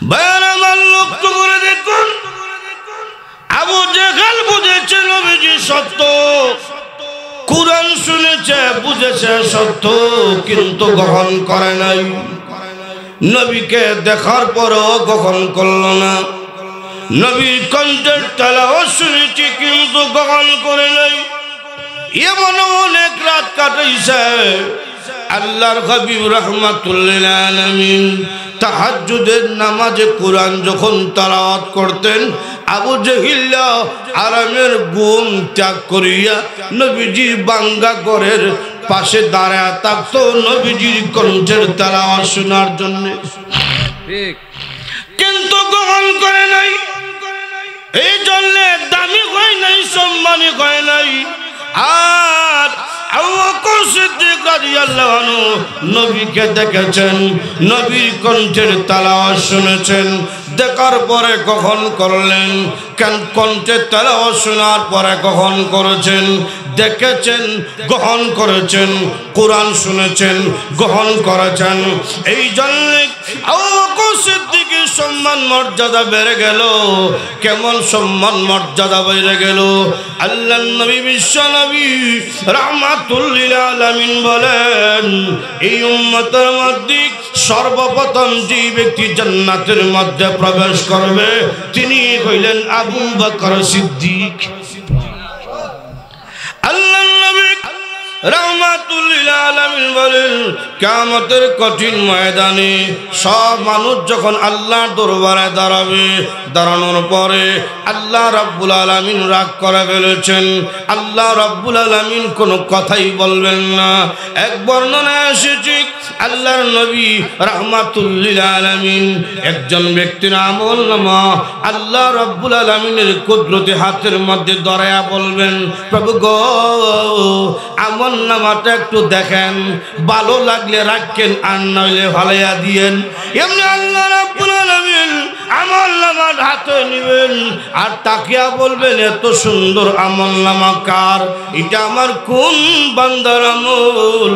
ভাইয়ের আমার লক্ষ্য করে দেখুন, আবু জেহেল বুঝেছে নবীজি সত্য, কুরআন শুনেছে বুঝেছে সত্য, কিন্তু গ্রহণ করে নাই। নবীকে দেখার পরও গ্রহণ করল না। নবীর কণ্ঠের তেলাওয়াত শুনেছি কিন্তু গ্রহণ করে নাই। এমন অনেক রাত কাটাইছে। আল্লাহর হাবিব রাহমাতুল লিল আলামিন তাহাজ্জুদের নামাজে কোরআন যখন তেলাওয়াত করতেন, আবু জেহেল আরামের ঘুম ত্যাগ করিয়া নবীজির বাঙ্গা ঘরের পাশে দাঁড়ায় থাকতো নবীজির কণ্ঠের তেলাওয়াত শোনার জন্য, কিন্তু গ্রহণ করে নাই। এই জন্য দামি হয় নাই, সম্মানী হয় নাই। আর আবু বকর সিদ্দিক রাদিয়াল্লাহু আনহু নবীকে দেখেছেন, নবীর কণ্ঠের তেলাওয়াত শুনেছেন, দেখার পরে গ্রহণ করলেন। কেন কণ্ঠের তেলাওয়াত শোনার পরে গ্রহণ করেছেন, দেখেছেন গ্রহণ করেছেন, কোরআন শুনেছেন গ্রহণ করেছেন। এই জন্য আবু বকর সিদ্দিকের সম্মান মর্যাদা বেড়ে গেল। কেমন সম্মান মর্যাদা বেড়ে গেল! আল্লাহর নবী বিশ্ব নবী রাহমাতুল লিল আলামিন বলেন, এই উম্মতের মধ্যে সর্বপ্রথম যে ব্যক্তি জান্নাতের মধ্যে প্রবেশ করবে তিনি হইলেন আবু বকর সিদ্দিক। আল্লাহর নবী রাহমাতুল লিল আলামিন বলেন, কিয়ামতের কঠিন ময়দানে সব মানুষ যখন আল্লাহর দরবারে দাঁড়াবে, দাঁড়ানোর পরে আল্লাহ রাব্বুল আলামিন রাগ করে ফেলেছেন। আল্লাহ রাব্বুল আলামিন কোনো কথাই বলবেন না। এক বর্ণনায় এসেছে, আল্লাহর নবী রাহমাতুল লিল আলামিন একজন ব্যক্তির আমলনামা আল্লাহ রাব্বুল আলামিনের কুদরতি হাতের মধ্যে ধরায়া বলবেন, প্রভু গো, আমলনামাটা একটু দেখেন, ভালো লাগলে রাখেন, আর নইলে ভালাইয়া দিয়েন। এমনি আল্লাহ রাব্বুল আলামিন আমলনামার হাতে নেবেন আর তাকিয়া বলবেন, এত সুন্দর আমলনামা কার? এটা আমার কোন বান্দার আমল?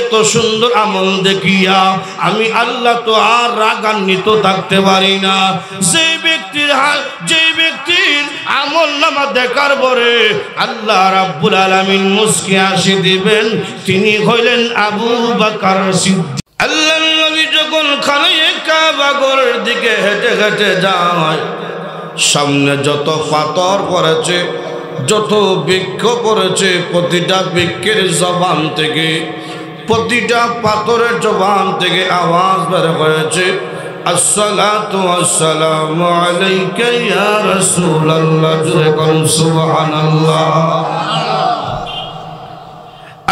এত সুন্দর আমল দেখিয়া আমি আল্লাহ তো আর রাগান্বিত থাকতে পারি না। যে ব্যক্তির আমলনামা দেখার পরে আল্লাহ রাব্বুল আলামিন মুস্কি হাসি দিবেন, তিনি হইলেন আবু বকর সিদ্দিক। আল্লাহর নবী যখন খানায়ে কাবা ঘরের দিকে হেঁটে হেঁটে যায়, সামনে যত পাথর পড়েছে, যত বৃক্ষ পড়েছে, প্রতিটা বৃক্ষের জবান থেকে, প্রতিটা পাথরের জবান থেকে আওয়াজ বের হয়েছে, আসসালাতু ওয়াসসালামু আলাইকা ইয়া রাসূলুল্লাহ। জোরে বলুন সুবহানাল্লাহ।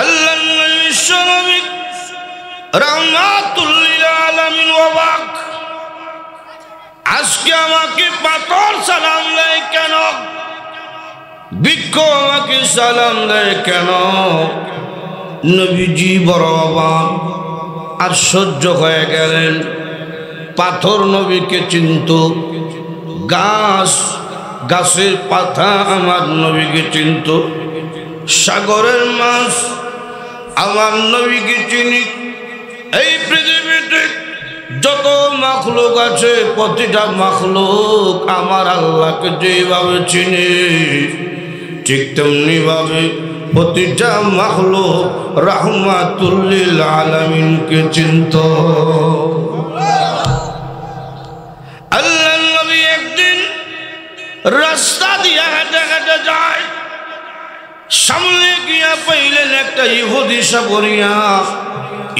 আল্লাহর নবী বিশ্বনবী রাহমাতুল লিল আলামিন অবাক, আজকে আমাকে পাথর সালাম দেয় কেন? বৃক্ষ আমাকে সালাম দেয় কেন? নবীজি বড় অবাক, আশ্চর্য হয়ে গেলেন। পাথর নবীকে চিনত, গাছের পাতা আমার নবীকে চিনত, সাগরের মাছ আমার নবীকে চিনি। এই পৃথিবীতে যত মাখলুক আছে, প্রতিটা মাখলুক আমার আল্লাহকে যেভাবে চিনে, ঠিক তেমনি ভাবে প্রতিটা মাখলুক রাহমাতুল লিল আলামিনকে চিনত। আল্লাহর নবী একদিন রাস্তা দিয়ে হেঁটে হেঁটে যায়, সামনে গিয়া পাইলেন একটা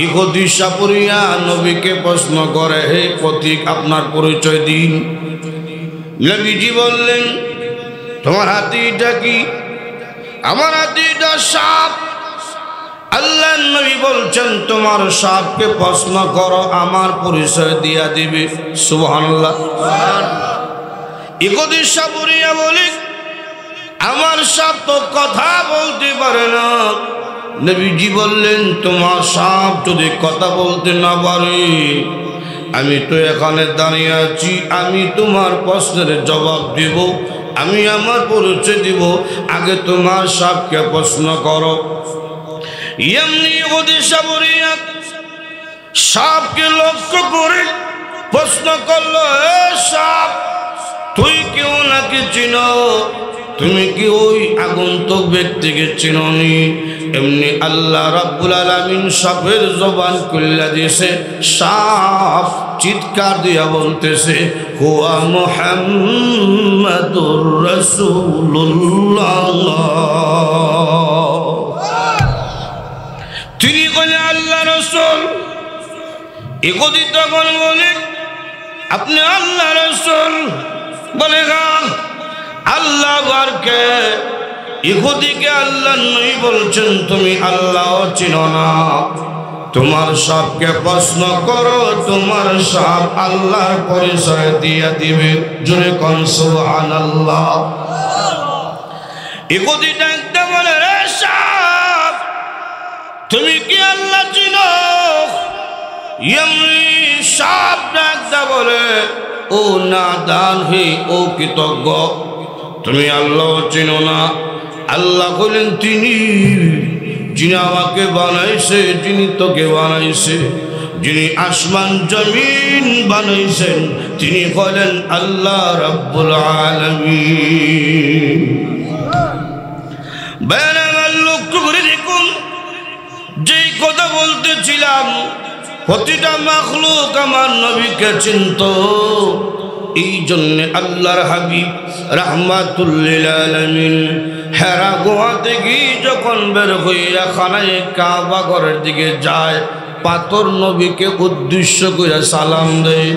ইহুদি সাপুরিয়া নবীকে প্রশ্ন করে, হে পথিক, আপনার পরিচয় দিন। নবীজি বললেন, তোমার হাতে এটা কি? আমার হাতে এটা সাপ। আল্লাহর নবী বলছেন, তোমার সাপকে প্রশ্ন করো, আমার পরিচয় দিয়া দিবে। সুবহানাল্লাহ। ইহুদি সাপুরিয়া বলে, আমার সাপ তো কথা বলতে পারে না। নবীজি বললেন, তোমার সাপ যদি কথা বলতে না পারে, আমি তো এখানে দাঁড়িয়ে আছি, আমি তোমার প্রশ্নের জবাব দেব, আমি আমার পরিচয় দিব, আগে তোমার সাপকে প্রশ্ন করো। এমনি ইহুদি সাপুরিয়া সাপকে লক্ষ্য করে প্রশ্ন করলো, এ সাপ, তুই কেউ নাকি চিনো? তুমি কি ওই আগন্তুক ব্যক্তিকে চিনোনি? এমনি আল্লাহ রাব্বুল আলামিন সাপের জবান খুলে দিয়েছে। সাপ চিৎকার দিয়া বলতেছে, হুয়া মুহাম্মাদুর রাসূলুল্লাহ। তিনি বলে আল্লাহ রাসূল। ইহুদি তখন বলে, আপনি আল্লাহ রাসূল? বলে গান আল্লাহ আর কে? ইহুদিকে আল্লাহ নই বলছেন, তুমি আল্লাহ চিনো না? তোমার সাপকে প্রশ্ন করো, তোমার সাপ আল্লাহর পরিচয় দিয়ে দিবে। জোরে কোন সুবহানাল্লাহ। ইহুদি ডাকতে বলে, রে সাপ, তুমি কি আল্লাহ চিনো? এমনি সাপ ডাকতে বলে, ও নাদান হে, ও কৃতজ্ঞ, তুমি আল্লাহ চিনো না? আল্লাহ বলেন, তিনি যিনি আমাকে বানাইছে, যিনি তোকে বানাইছে, যিনি আসমান জমিন বানাইছেন, তিনি হলেন আল্লাহ রাব্বুল আলামিন। বেনামাল লক্ষ্য করে দেখুন, যেই কথা বলতেছিলাম, প্রতিটা মাখলুক আমার নবীকে চিনত। এই জন্য আল্লাহর হাবিব রাহমাতুল লিল আলামিন হেরা গুহা থেকে যখন বের হইয়া খানায় কাবা ঘরের দিকে যায়, পাথর নবীকে উদ্দেশ্য করে সালাম দেয়,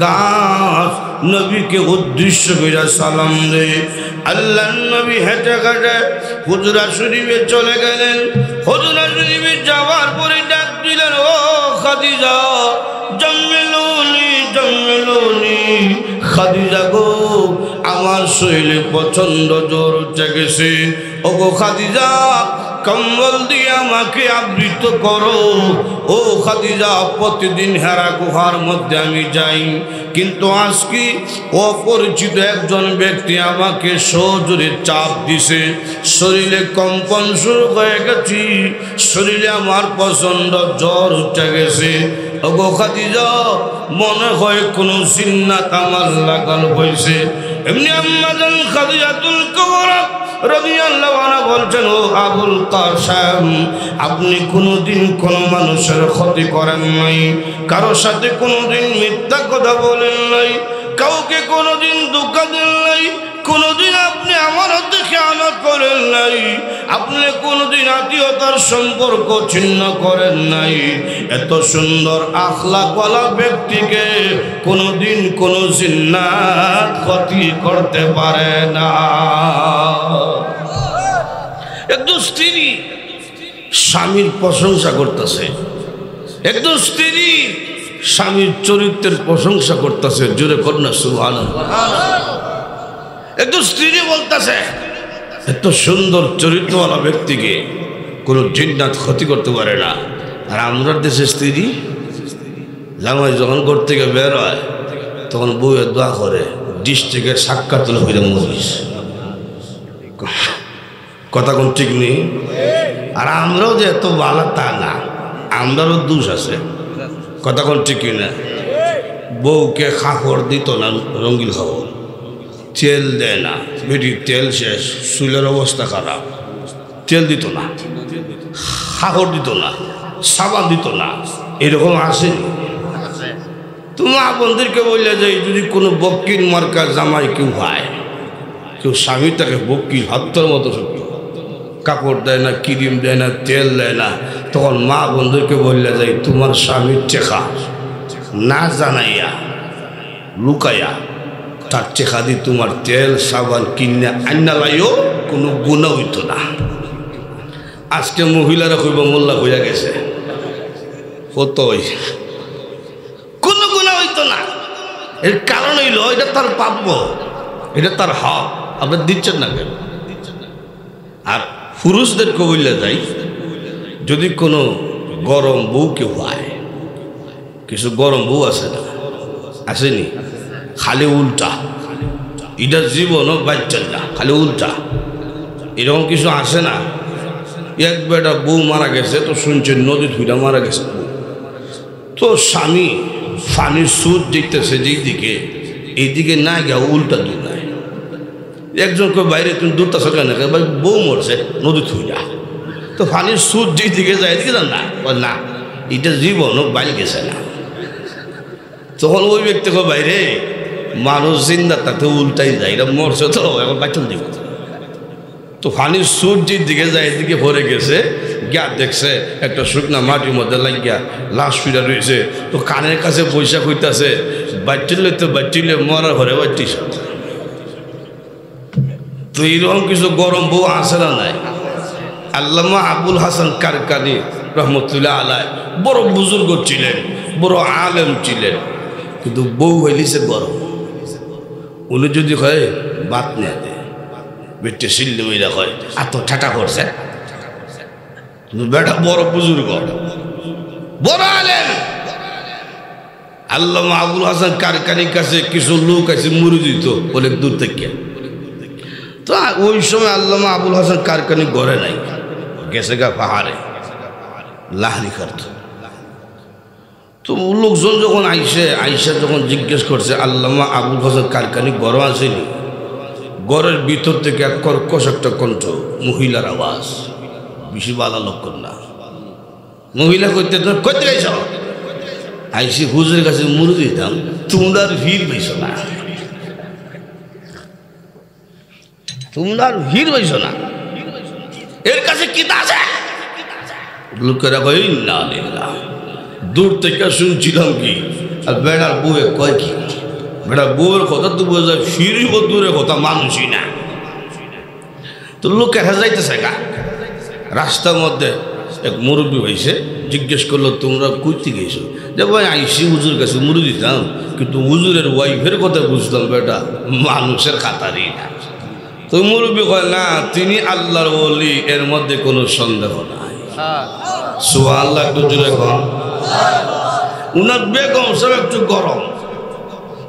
গাছ নবীকে উদ্দেশ্য করে সালাম দেয়। আল্লাহর নবী হেঁটে হেঁটে হুজরা শরীফে চলে গেলেন। হুজরা শরীফে যাওয়ার পরে ডাক দিলেন, ও খাদিজা, জাম্মিলুনি জাম্মিলুনি। খাদিজা গো, আমার শরীরে প্রচন্ড জ্বর উঠে গেছে। ও গো খাদিজা, কম্বল দিয়ে আমাকে আবৃত করো। ও খাদিজা, প্রতিদিন হেরা গুহার মধ্যে আমি যাই, কিন্তু আজকে অপরিচিত একজন ব্যক্তি আমাকে সজোরে চাপ দিছে, শরীরে কম্পন শুরু হয়ে গেছি, শরীরে আমার প্রচন্ড জ্বর উঠে গেছে। ও গো খাদিজা, মনে হয় কোনো জিন্নাত আমার লাগাল হয়েছে। এমনি আম্মাজান খাদিজাতুল কুবরা রাদিয়াল্লাহু আনহা বলছেন, ও আবুল কাসেম, আপনি কোনোদিন কোনো মানুষের ক্ষতি করেন নাই, কারোর সাথে কোনোদিন মিথ্যা কথা বলেন নাই, কাউকে কোনোদিন ধোঁকা দেন নাই, কোনোদিন আপনি আমার হাতে খেয়ানত করেন নাই, আপনি কোনোদিন আত্মীয়তার সম্পর্ক ছিন্ন করেন নাই। এত সুন্দর আখলাকওয়ালা ব্যক্তিকে কোনোদিন কোনো জিন্নাত ক্ষতি করতে পারে না। একজন স্ত্রী স্বামীর প্রশংসা করতেছে, একজন স্ত্রী স্বামীর চরিত্রের প্রশংসা করতেছে। জোরে কন্যা সুবহানাল্লাহ। একজন স্ত্রী বলতেছে, এত সুন্দর চরিত্রওয়ালা ব্যক্তিকে কোনো জিন্নাত ক্ষতি করতে পারে না। আর আমরা দেশের স্ত্রী জামাই যখন ঘর থেকে বের হয়, তখন বউয়ের দোয়া করে, ডিস্ট্রিক্টের সাক্ষাৎ হইলে মরিস। কথা কোন ঠিক নেই। আর আমরাও যে এত ভালো তা না, আমরারও দোষ আছে। কথা কোন ঠিক না। বউকে খাপড় দিত না, রঙিন খাবার, তেল দেয় না, বেটির তেল শেষ, চুলের অবস্থা খারাপ, তেল দিত না, খাপড় দিত না, সাবান দিত না, এরকম আসেনি। তুমি আপনাদেরকে বললে যে যদি কোনো বক্কির মার্কা জামাই কেউ হয়, কেউ স্বামী তাকে বক্কির হাতের মতো শক্ত, কাপড় দেয় না, ক্রিম দেয় না, তেল দেয় না, তখন মা বন্ধুকে বললে যাই তোমার স্বামীর চেখা না জানাইয়া লুকাইয়া তার চেখা দিয়ে তোমার তেল সাবান কিনে আন্না লাইও, কোনো গুণা হইত না। আজকে মহিলারা কইব মোল্লা হইয়া গেছে, কতই কোনো গুণা হইত না। এর কারণ হইল এটা তার প্রাপ্য, এটা তার হক, আপনি দিচ্ছেন না কেন? আর পুরুষদেরকে বললে যাই, যদি কোনো গরম বউ কেউ হয়, কিছু গরম বউ আছে না, আসেনি, খালি উল্টা, এটা জীবনও বাচ্চার না, খালি উল্টা, এরকম কিছু আসে না। এক বেটা বউ মারা গেছে, তো শুনছেন নদী ধুইটা মারা গেছে, তো স্বামী পানির সুদ যেতেছে যেদিকে এইদিকে না গিয়া উল্টা দৌড়ায়। একজনকে বাইরে তুমি দূরটা কেন ভাই বউ মরছে নদী থুই না, তো পানির সুদ যেদিকে যায় এদিকে যান না, এটা জীবন বাইরে গেছে না। তখন ওই ব্যক্তিকে বাইরে মানুষ জিন্দা তাতে উল্টাই যায়, এটা মরছে তো এখন বাচ্চন দিব। তো পানির সুদ যেদিকে যায় এদিকে ভরে গেছে, গিয়া দেখছে একটা শুকনা মাটির মধ্যে লাগিয়া লাশ ফিরা রয়েছে। তো কানের কাছে পয়সা কইতাছে বাচ্চিলে তো বাচ্চিলে মরার ঘরে বাচ্চি। তো এইরকম কিছু গরম বউ আছে না নাই? আল্লামা আবুল হাসান কারকানি রহমতুল্লাহ আলাই বড় বুজুর্গ ছিলেন, বড় আলেম ছিলেন, কিন্তু বউ হইলিছে গরম। উনি যদি হয় বাত নিয়ে দেয় বেটে সিল্লি মইরা হয় আর তো ঠাটা করছে, বেটা বড় বুজুর্গ বড় আলেম। আল্লামা আবুল হাসান কারকানির কাছে কিছু লোক আছে মুড়ি দিত অনেক দূর থেকে। তো ওই সময় আল্লামা আবুল হাসান কারকানি ঘরে নাই, গেছে গা পাহাড়ে লাহরি খাত। তো লোকজন যখন আইসা যখন জিজ্ঞেস করছে আল্লামা আবুল হাসান কারকানি ঘর আসেনি, ঘরের ভিতর থেকে এক কর্কশ একটা কণ্ঠ, মহিলার আওয়াজ, বেশি বালা লক্ষণ না। মহিলা করতে করতে গেছ আইসি হুজুরের কাছে মুড়ি দিতাম, তোমরা ভিড় পাইছ না, তোমরা ভিড় পাইছ না, এর কাছে কি আছে? লোকেরা কই না দূর থেকে শুনছিলাম কি, আর বেড়ার বউয়ে কয় কি, বেড়ার বউয়ের কথা তো বোঝা যায়, ফিরিব দূরের কথা মানুষই না। তো লোকেরা যাইতেছে গা রাস্তার মধ্যে এক মুরব্বী হয়েছে, জিজ্ঞেস করলো তোমরা কইতে গেছো? যে ভাই আইসি হুজুর কাছে মুড়ি দিতাম, কিন্তু হুজুরের ওয়াইফের কথা বুঝতাম বেটা মানুষের খাতারই না। তো মুরব্বী কয় না তিনি আল্লাহর ওলি, এর মধ্যে কোনো সন্দেহ নাই। সুবহানাল্লাহ একটু জোরে কন। উনার বেগম সব একটু গরম।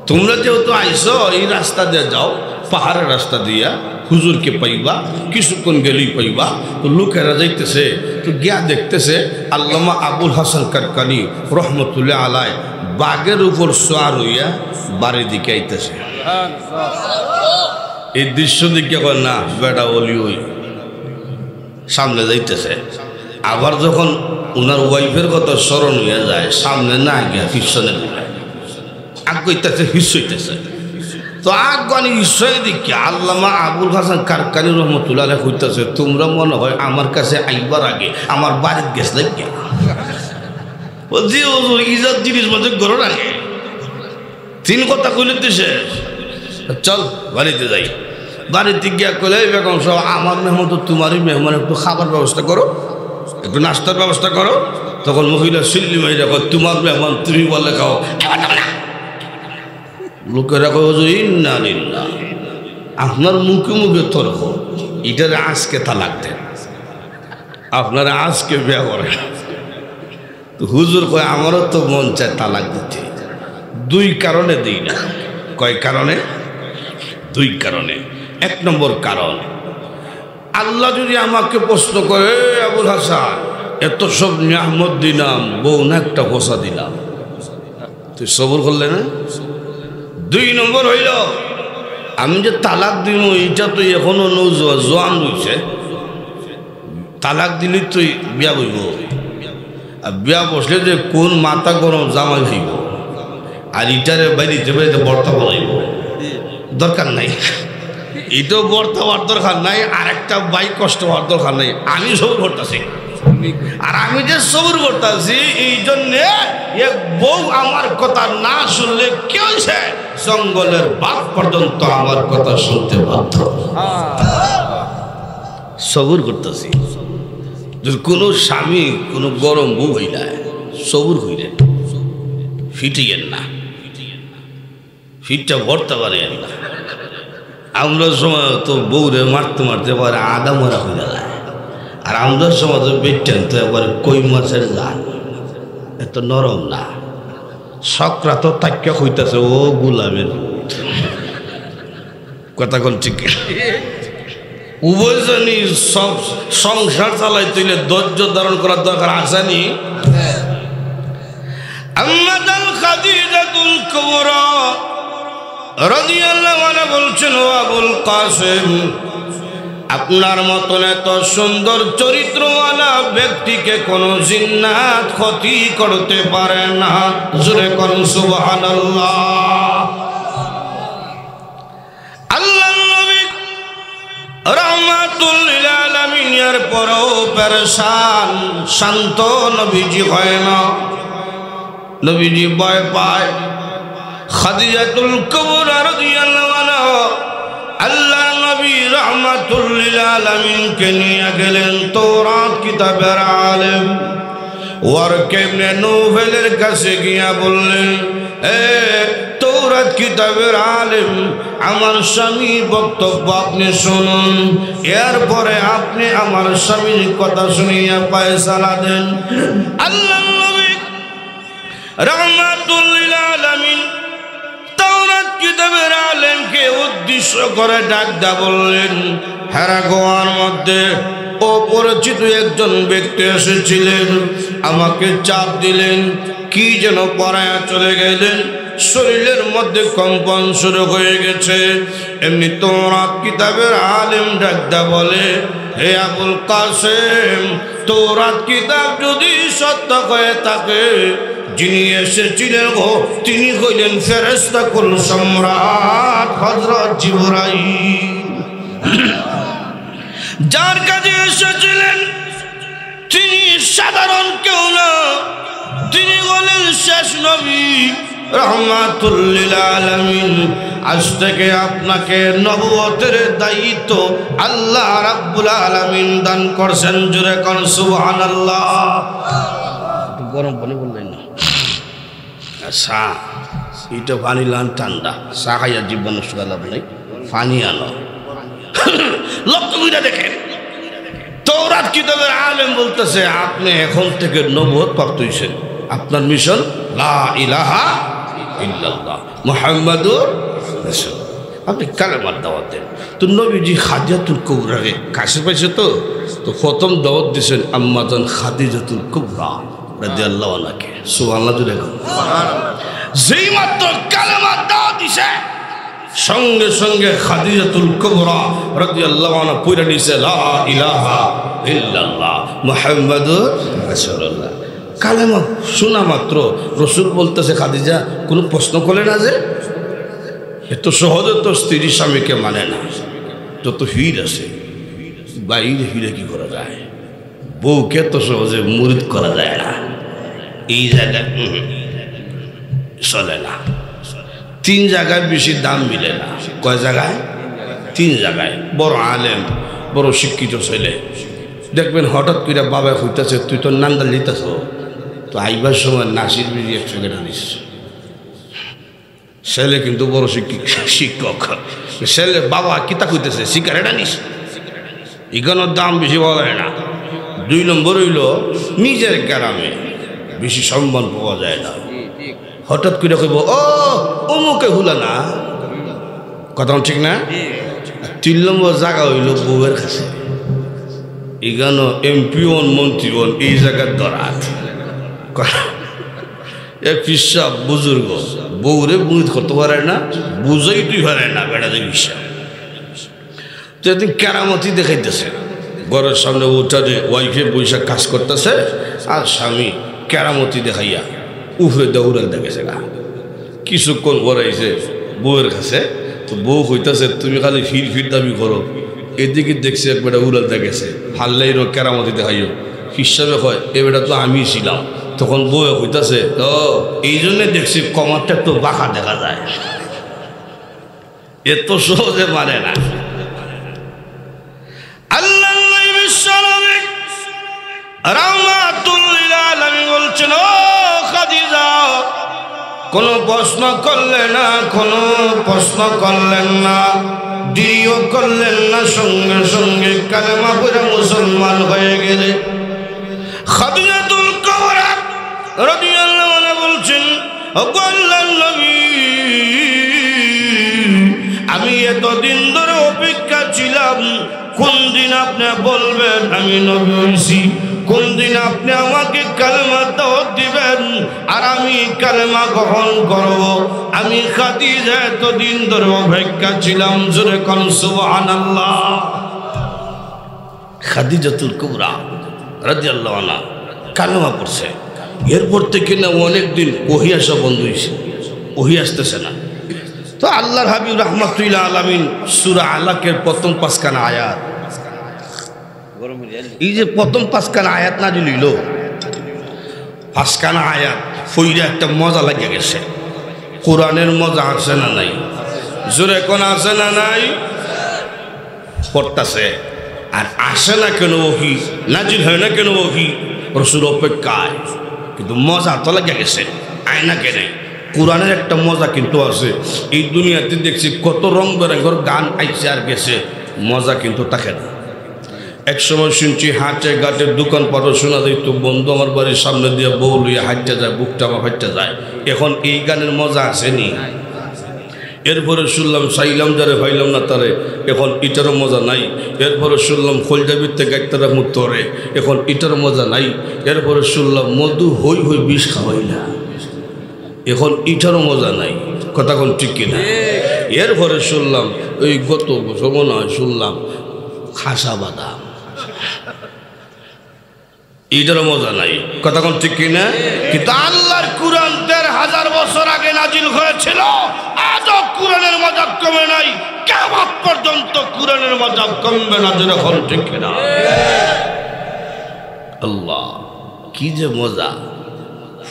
তোমরা যেহেতু আইসো এই রাস্তা দিয়ে যাও, পাহাড়ের রাস্তা দিয়া হুজুরকে পাইবা, কিছুক্ষণ গেলেই পাইবা। তো লোকেরা যাইতেছে, তো গিয়া দেখতেছে আল্লামা আবুল হাসান কারকানি রহমতুল্লাহ আলাই বাঘের উপর সোয়ার হইয়া বাড়ির দিকে আইতেছে। এই দৃশ্য দিকে কয় না বেটা ওলি ওই সামনে যাইতেছে। আবার যখন ওনার ওয়াইফের কথা স্মরণ হয়ে যায়, সামনে না গিয়া পিছনে আগ কইতেছে হিস হইতেছে। তো আগানি ঈশ্বরের দিকে আল্লামা আবুল হাসান কারকানি রহমতুল্লাহ হইতেছে, তোমরা মনে হয় আমার কাছে আইবার আগে আমার বাড়ির গেছ লাগে বলছি হুজুর ইজাত জিনিস মধ্যে গরো রাখে। তিন কথা কইলে দিছে, চল বাড়িতে যাই। বাড়িতে গিয়া কইলে বেগম সব আমার মেহমান তো তোমারই মেহমান, একটু খাবার ব্যবস্থা করো, একটু নাস্তার ব্যবস্থা করো। তখন মহিলা সিল্লি মাইরা কয় তোমার মেহমান তুমি বলে খাও। লোকেরা কয় হুজুর ইন্না লিল্লাহ, আপনার মুখে মুখে তর্ক, এটারে আজকে তালাক দেন, আপনারা আজকে বিয়া করেন। তো হুজুর কয় আমারও তো মন চায় তালাক দিতে, দুই কারণে দিই না। কয় কারণে? দুই কারণে। এক নম্বর কারণ, আল্লাহ যদি আমাকে প্রশ্ন করে আবুল হাসান এত সব নিয়ামত দিলাম, বউ না একটা হোসা দিলাম, তুই সবর করলে না? দুই নম্বর হইল আমি যে তালাক দিব এইটা তো এখনো জোয়ান রয়েছে, তালাক দিলি তুই বিয়া বইব, আর বিয়া বসলে যে কোন মাথা গরম জামাই হইব, আর ইটারে বাইরিতে বাইরিতে বর্তা বলাইব, দরকার নাই। এটাও বর্তা হওয়ার দরকার নাই, আর একটা বাইক কষ্ট হওয়ার দরকার নাই। আমি সবর করতেছি, আর আমি যে সবর করতেছি এই জন্যে এক বউ আমার কথা না শুনলে কি হয়েছে, জঙ্গলের বাঘ পর্যন্ত আমার কথা শুনতে বাধ্য। সবর করতেছি। যদি কোনো স্বামী কোনো গরম বউ হইলায় সবর হইলেন, ফিটিয়েন না, ফিটটা ভরতে পারেন না। আমরা সময় তো বউরে মারতে মারতে পারে আদা মরা হয়ে যায়, আর আমাদের সময় তো বেটেন তো একবারে কই মাছের গান, এত নরম না। সকরা তো তাক্যা হইতেছে ও গুলামের কথা কোন ঠিক। উভয়জনই সব সংসার চালাই তুইলে ধৈর্য ধারণ করার দরকার আসেনি। আম্মাদাল খাদিজাতুল কুবরা রাদিয়াল্লাহু আনহা বলছেন, ও আবুল কাসেম, আপনার মতন এত সুন্দর চরিত্রওয়ালা ব্যক্তিকে কোন জিন্নাত ক্ষতি করতে পারে না। জোরে কোন সুবহানাল্লাহ। আল্লাহর নবী রাহমাতুল লিল আলামিন এর পরও পেরেশান, শান্ত নবীজি হয় না, নবীজি ভয় পায়। খাদিজাতুল কুবরা রাদিয়াল্লাহু আনহা আল্লাহর নবী রাহমাতুল লিল আলামিনকে নিয়ে গেলেন তাওরাত কিতাবের আলেম ওয়ারকা ইবনে নৌফলের কাছে গিয়া বললেন, এ তাওরাত কিতাবের আলেম, আমার স্বামীর বক্তব্য আপনি শুনুন, এরপরে আপনি আমার স্বামীর কথা শুনিয়া ফয়সালা দেন। আল্লাহর নবী রাহমাতুল লিল আলামিন তাওরাত কিতাবের আলেমকে উদ্দেশ্য করে ডাক দা বললেন, হেরা গোয়ার মধ্যে অপরিচিত একজন ব্যক্তি এসেছিলেন, আমাকে চাপ দিলেন, কি যেন পড়ায়া চলে গেলেন, শরীরের মধ্যে কম্পন শুরু হয়ে গেছে। এমনি তাওরাত কিতাবের আলেম ডাক দা বলে, হে আবুল কাসেম, তাওরাত কিতাব যদি সত্য হয়ে থাকে, যিনি এসেছিলেন তিনি হইলেন ফেরেশতা কুল সম্রাট হযরত জিবরাইল। যার কাছে এসেছিলেন তিনি সাধারণ কেউ না, তিনি হলেন শেষ নবী রাহমাতুল লিল আলামিন। আজ থেকে আপনাকে নবুয়তের দায়িত্ব আল্লাহ রাব্বুল আলামিন দান করছেন। জোরে কোন সুবহানাল্লাহ। গরম পানি বললেন না, চা এটা পানি লান ঠান্ডা, চা খাইয়া জীবন নষ্ট লাভ নেই, পানি আনো। লক্ষ্য করে দেখেন, তাওরাত কিতাবের আলেম বলতেছে, আপনি এখন থেকে নবুয়ত প্রাপ্ত হইছেন, আপনার মিশন লা ইলাহা ইল্লাল্লাহ মুহাম্মাদুর রাসূলুল্লাহ, আপনি কালেমার দাওয়াত দেন। তো নবীজি খাদিজাতুল কুবরাকে কাছে পাইছে, তো প্রথম দাওয়াত দিয়েছেন আম্মাজান খাদিজাতুল কুবরা রাদিয়াল্লাহু আনহাকে। সুবহানাল্লাহ। যেই মাত্র কালেমার দাওয়াত দিছে, সঙ্গে সঙ্গে খাদিজাতুল কুবরা রাদিয়াল্লাহু আনহা পড়ে নিছে লা ইলাহা ইল্লাল্লাহ মুহাম্মাদুর রাসূলুল্লাহ। কালেমা শোনা মাত্র রসুল বলতেছে, খাদিজা কোনো প্রশ্ন করে না যে এত সহজে তো স্ত্রী স্বামীকে মানে না, যত হির আছে বাইরে হিরে কি করা যায়, বউকে তো সহজে মুরিদ করা যায় না, এই জায়গায় চলে না। 3 জায়গায় বেশি দাম মিলে না। কয় জায়গায়? 3 জায়গায়। বড় আলেম, বড় শিক্ষিত ছেলে দেখবেন হঠাৎ করে বাবা হইতেছে, তুই তো নান্দাল দিতেছ, তো আইবার সময় নাসির বিড়ি 100 টাকা নিস। ছেলে কিন্তু বড় শিক্ষক, ছেলে বাবা কিতা কইতেছে, সিগারেট আনিস, এখানোর দাম বেশি পাওয়া যায় না। 2 নম্বর হইল নিজের গ্রামে বেশি সম্মান পাওয়া যায় না। হঠাৎ করে কইব, ও অমুকে হুলা না, কথা ঠিক না? 3 নম্বর জায়গা হইল বউয়ের কাছে, এখানো এমপি হন মন্ত্রী হন এই জায়গার দরাত। এক পিসা বুজুর্গ বউরে বুঝ করতে পারে না, বুঝাই তুই পারে না, বেড়াতে পিসা তো একদিন কেরামতি দেখাইতেছে, ঘরের সামনে উঠাতে ওয়াইফে বৈশাখ কাজ করতেছে, আর স্বামী কেরামতি দেখাইয়া উফরে দৌড়াল দেখেছে গা। কিছুক্ষণ বড়াইছে বউয়ের কাছে, তো বউ হইতেছে তুমি খালি ফির দাবি করো, এদিকে দেখছে এক বেটা উড়াল দেখেছে, হাল্লাইরও কেরামতি দেখাইও, হিসাবে হয় এ বেটা তো আমি ছিলাম। তখন বউ হইতেছে, তো এই জন্যে দেখছি কমারটা একটু বাঁকা দেখা যায়, এত সহজে মানে না। আল্লাহ রাহমাতুল লিল আলামিন বলছেন, ও খাদিজা, কোনো প্রশ্ন করলেন না, কোনো প্রশ্ন করলেন না, দিও করলেন না, সঙ্গে সঙ্গে কালেমা পড়ে মুসলমান হয়ে গেলে। খাদিজাতুল কুবরা রাদিয়াল্লাহু আনহা বলছেন, আল্লাহর নবী, আমি এতদিন ধরে অপেক্ষা ছিলাম কোন দিন আপনি বলবেন আমি নবী হইছি, কোন দিন আপনি আমাকে কালেমা দাওয়াত দিবেন আর আমি কালেমা গ্রহণ করব। আমি খাদিজা এতদিন ধরে অপেক্ষা ছিলাম। জোরে কোন সুবহানাল্লাহ। খাদিজাতুল কুবরা রাদিয়াল্লাহু আনহা কালেমা পড়ছে। এরপর থেকে না অনেকদিন ওহী আসা বন্ধ হয়েছে, ওহী আসতেছে না। তো আল্লাহর হাবিব রাহমাতুল্লাহ আলামিন সূরা আলাকের প্রথম 5 খানা আয়াত, এই যে প্রথম 5 খানা আয়াত নাযিল হইল, 5 খানা আয়াত ফইরা একটা মজা লাগে গেছে। কোরআনের মজা আছে না নাই? জোরে কোন আছে না নাই? পড়তাছে আর আসে না কেন ওহী, নাযিল হয় না কেন ওহী? রাসূল অপেক্ষায়, কিন্তু মজা তো লাগে গেছে। আয়না কেন? কোরআনের একটা মজা কিন্তু আছে। এই দুনিয়াতে দেখছি কত রং বেরঙের গান আইছে আর গেছে, মজা কিন্তু থাকে না। এক সময় শুনছি হাটে ঘাটের দোকান পাটও শোনা যাইতো, বন্ধু আমার বাড়ির সামনে দিয়ে বউ লইয়া হাঁটতে যায়, বুকটা আমার হাঁটতে যায়। এখন এই গানের মজা আসেনি। এরপরে শুনলাম চাইলাম যারে ভাইলাম না তারে, এখন ইটারও মজা নাই। এরপরে শুনলাম খোলজাবিতে গাইতারা মুতরে, এখন ইটারও মজা নাই। এরপরে শুনলাম মধু হই হই বিষ খাওয়াই না, এখন ইটারও মজা নাই। কথা কোন ঠিক কিনা? এরপরে শুনলাম ওই গত বছর মনে হয় শুনলাম খাসা বাদাম, এটারও মজা নাই। কথা কোন ঠিক কিনা? কিন্তু আল্লাহর কুরআন ১৩,০০০ বছর আগে নাজিল হয়েছিল, আজও কুরআনের মজা কমে নাই, কিয়ামত পর্যন্ত কুরআনের মজা কমবে না। যখন ঠিক কিনা? আল্লাহ কি যে মজা!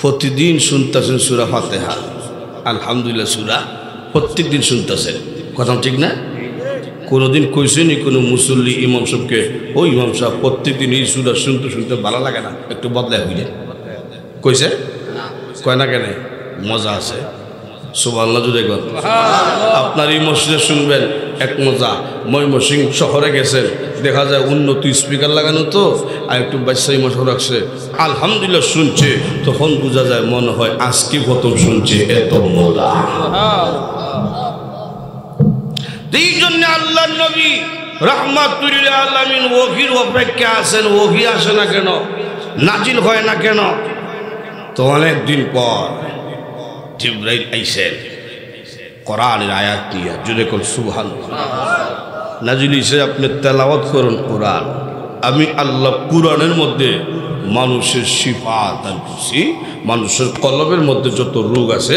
প্রতিদিন শুনতেছেন সূরা ফাতিহা, আলহামদুলিল্লাহ সূরা প্রত্যেক দিন শুনতেছেন। কথা ঠিক না? কোনোদিন কইছেনি কোনো মুসল্লি ইমাম সাহেবকে, ও ইমাম সাহেব প্রত্যেক দিন এই সূরা শুনতে শুনতে ভালো লাগে না, একটু বদলায় হয়ে যায়? কইছে? কয় না কেন? মজা আছে। সুবহানাল্লাহ জুড়ে গেল। আপনার এই মসজিদে শুনবেন এক মজা। ময়মনসিংহ শহরে গেছেন, দেখা যায় উন্নত স্পিকার লাগানো তো, আর একটু বাচ্চাই মশা রাখছে, আলহামদুলিল্লাহ শুনছে। তখন বোঝা যায় মনে হয় আজকে প্রথম শুনছে, এত মজা। এই জন্য আল্লাহ নবী রাহমাতুল আলামিন ওহীর অপেক্ষা আছেন। ওহী আসে না কেন? নাজিল হয় না কেন? তো অনেক দিন পর জিবরাইল আইছেন কোরআনের আয়াত নিয়ে। জুড়ে কোন সুবহানাল্লাহ। নাজিল হইছে আপনি তেলাওয়াত করুন কোরআন। আমি আল্লাহ কোরআনের মধ্যে মানুষের শিফা দান করছি। মানুষের কলবের মধ্যে যত রোগ আছে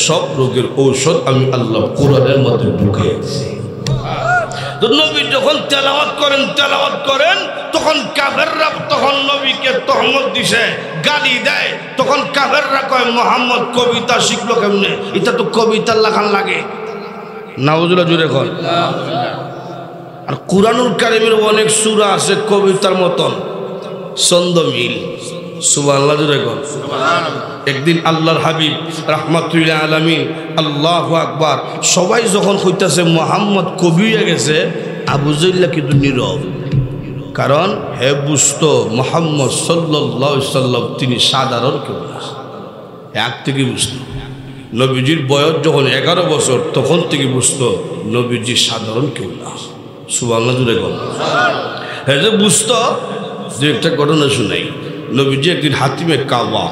সব রোগের ঔষধ আমি আল্লাহ কোরআনের মধ্যে ঢুকিয়েছি। তো নবী যখন তেলাওয়াত করেন তখন কাফেররা তখন নবীকে তহমত দিছে, গালি দেয়। তখন কাফেররা কয় মুহাম্মদ কবিতা শিখলো কেমনে? এটা তো কবিতার লেখান লাগে। নাউজুবিল্লাহ জুড়ে কর। আর কুরআনুল কারীমের অনেক সূরা আছে কবিতার মতন, ছন্দ মিল। সুবহানাল্লাহ জুড়ে কর। একদিন আল্লাহর হাবিব রাহমাতুল্লাহ আলামিন, আল্লাহু আকবার, সবাই যখন কইতাছে মুহাম্মদ কবি হয়ে গেছে, আবু জাহল কিন্তু নীরব। কারণ হে বুঝতো মুহাম্মদ সাল্লাল্লাহু আলাইহি সাল্লাম তিনি সাধারণ কেউ না। এক থেকে বুঝতো নবীজির বয়স যখন 11 বছর, তখন থেকে বুঝতো নবীজি সাধারণ কেউ না। সুবহানাল্লাহ জুড়ে গেল। হ্যাঁ যে বুঝতো। যে একটা ঘটনা শুনাই। নবীজি একদিন হাতিমে কাবা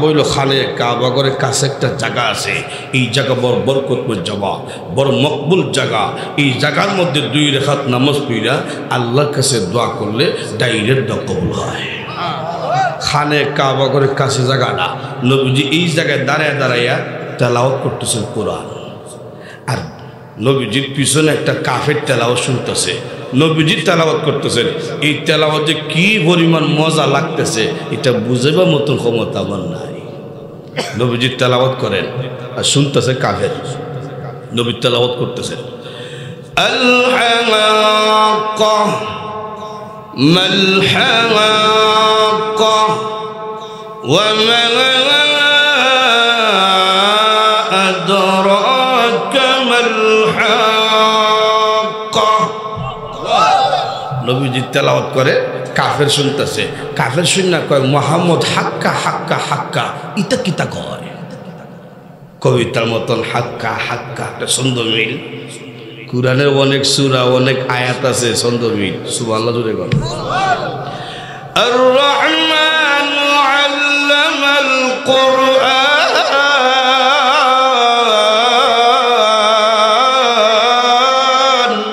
হইল খানে কাবা করে কাছে একটা জায়গা আছে। এই জায়গা বড় বরকতময় জায়গা, বড় মকবুল জায়গা। এই জায়গার মধ্যে 2 রাকাত নামাজ পড়া আল্লাহর কাছে দোয়া করলে ডাইরেক্ট দোয়া কবুল হয়। খানে কাবা করে কাছে জায়গাটা, নবীজি এই জায়গায় দাঁড়াইয়া তেলাওয়াত করতেছেন কোরআন। আর নবীজির পিছনে একটা কাফের তেলাওয়াত শুনতেছে। নবীজি তেলাওয়াত করতেছেন। এই তেলাওয়াতে কি পরিমাণ মজা লাগতেছে এটা বুঝাবার মতন ক্ষমতা আমার নাই। নবীজি তেলাওয়াত করেন আর শুনতেছে কাফের। নবী তেলাওয়াত করতেছেন, আল হাক্কা মাল হাক্কা ওয়া মা আদরাকা মাল হাক্কা। নবীজি তেলাওয়াত করে, কাফের শুনতেছে। কাফের শুননা কয় মুহাম্মদ হাক্কা হাক্কা হাক্কা, ইটা কিতা কয়? কবিতার মতন হাক্কা হাক্কা, একটা ছন্দ মিল। কুরআনের অনেক সূরা অনেক আয়াত আছে ছন্দ মিল। সুবহানাল্লাহ জুড়ে বল। الرحمن علم القرآن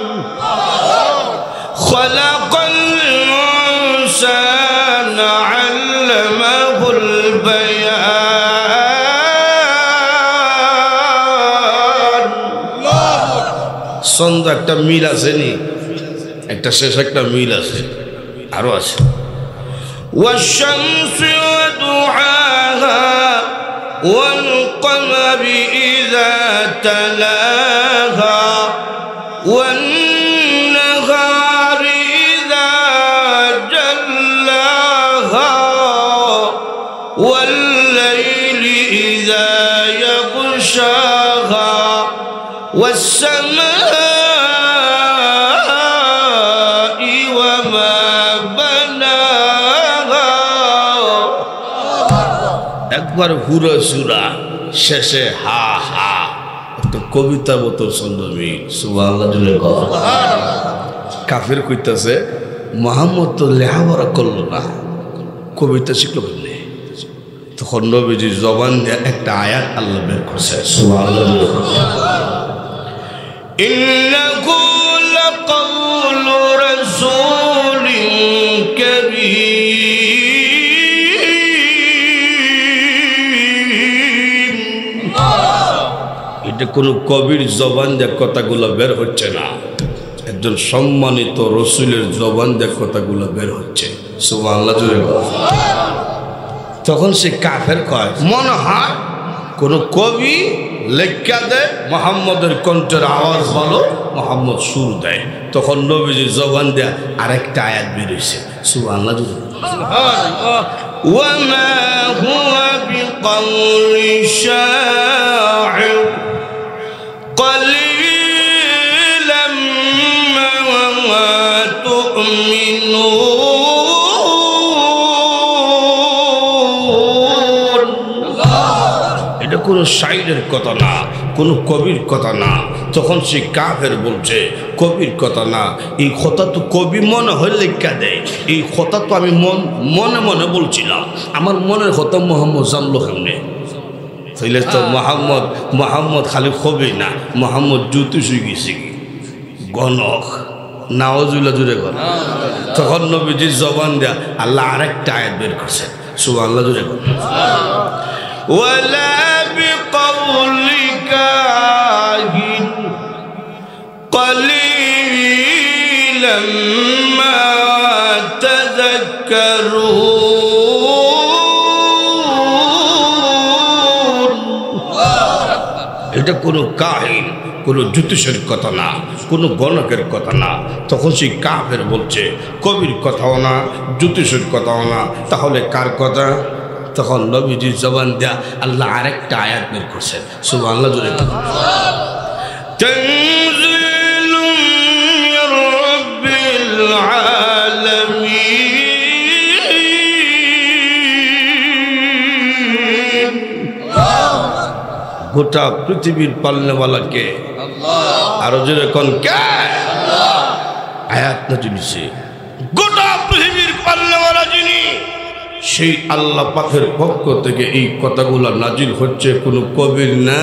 خلق الإنسان علمه البيان ছন্দ একটা মিল আছে নি একটা শেষ একটা মিল আছে আরো আছে والشمس وضحاها والقمر إذا تلاها والنهار إذا جلاها والليل إذا يغشاها والسماء وما بناها একবার হুরা সুরা শেষে হা হা একটা কবিতা মতো ছন্দ মিল সুবহানাল্লাহ জুড়ে কাফের কইতাছে মুহাম্মদ তো লেখাপড়া করলো না কবিতা শিখলো বললে তখন নবীজির জবান দিয়ে একটা আয়াত আল্লাহ বের করছে সুবহানাল্লাহ ইন্নাহু লাকাউলু রাসূলিন কারীম এটা কোনো কবির জবান দিয়ে কথাগুলো বের হচ্ছে না একজন সম্মানিত রসুলের জবান দিয়ে কথাগুলো বের হচ্ছে সুবহানাল্লাহ জোরে তখন সে কাফের কয় মনে হয় কোনো কবি লেখা দেয় মুহাম্মদের কণ্ঠের আওয়াজ ভালো মুহাম্মদ সুর দেয় তখন নবীজির জবান দিয়ে আরেকটা আয়াত বের হইছে সুবহানাল্লাহ জোরে সুবহানাল্লাহ ওয়া মা হুয়া বিকাউলি শাইর قليلا ما تؤمنون এটা কোনো শাইরের কথা না কোনো কবির কথা না তখন সে কাফের বলছে কবির কথা না এই কথা তো কবি মনে হয় লেখা দেয় এই কথা তো আমি মনে মনে বলছিলাম আমার মনের কথা মোহাম্মদ জানলো কেমনে তাইলে তো মোহাম্মদ খালি কবি না মোহাম্মদ জ্যোতিষ হয়ে গেছে কি গণক নাওয়াজুল্লাহ জুড়ে কর তখন নবীজির জবান দেয়া আল্লাহ আরেকটা আয়াত বের করছে সুবহানাল্লাহ জুড়ে কর ওয়ালা বিকাউলি কাহিন قليلا ما تذكرون এটা কোনো কাহিন কোনো জ্যোতিষের কথা না কোনো গণকের কথা না তখন সেই কাফের বলছে কবির কথাও না জ্যোতিষের কথাও না তাহলে কার কথা তখন নবীজির জবান দেয়া আল্লাহ আরেকটা আয়াত বের করছেন সুবহানাল্লাহ জোরে তানজিলুম মির রাব্বিল আলামিন গোটা পৃথিবীর পালনেওয়ালাকে আরো যেরকম কে আয়াত নাযিল হইছে গোটা পৃথিবীর পালনেওয়ালা যিনি সেই আল্লাহ পাকের পক্ষ থেকে এই কথাগুলো নাজিল হচ্ছে কোনো কবির না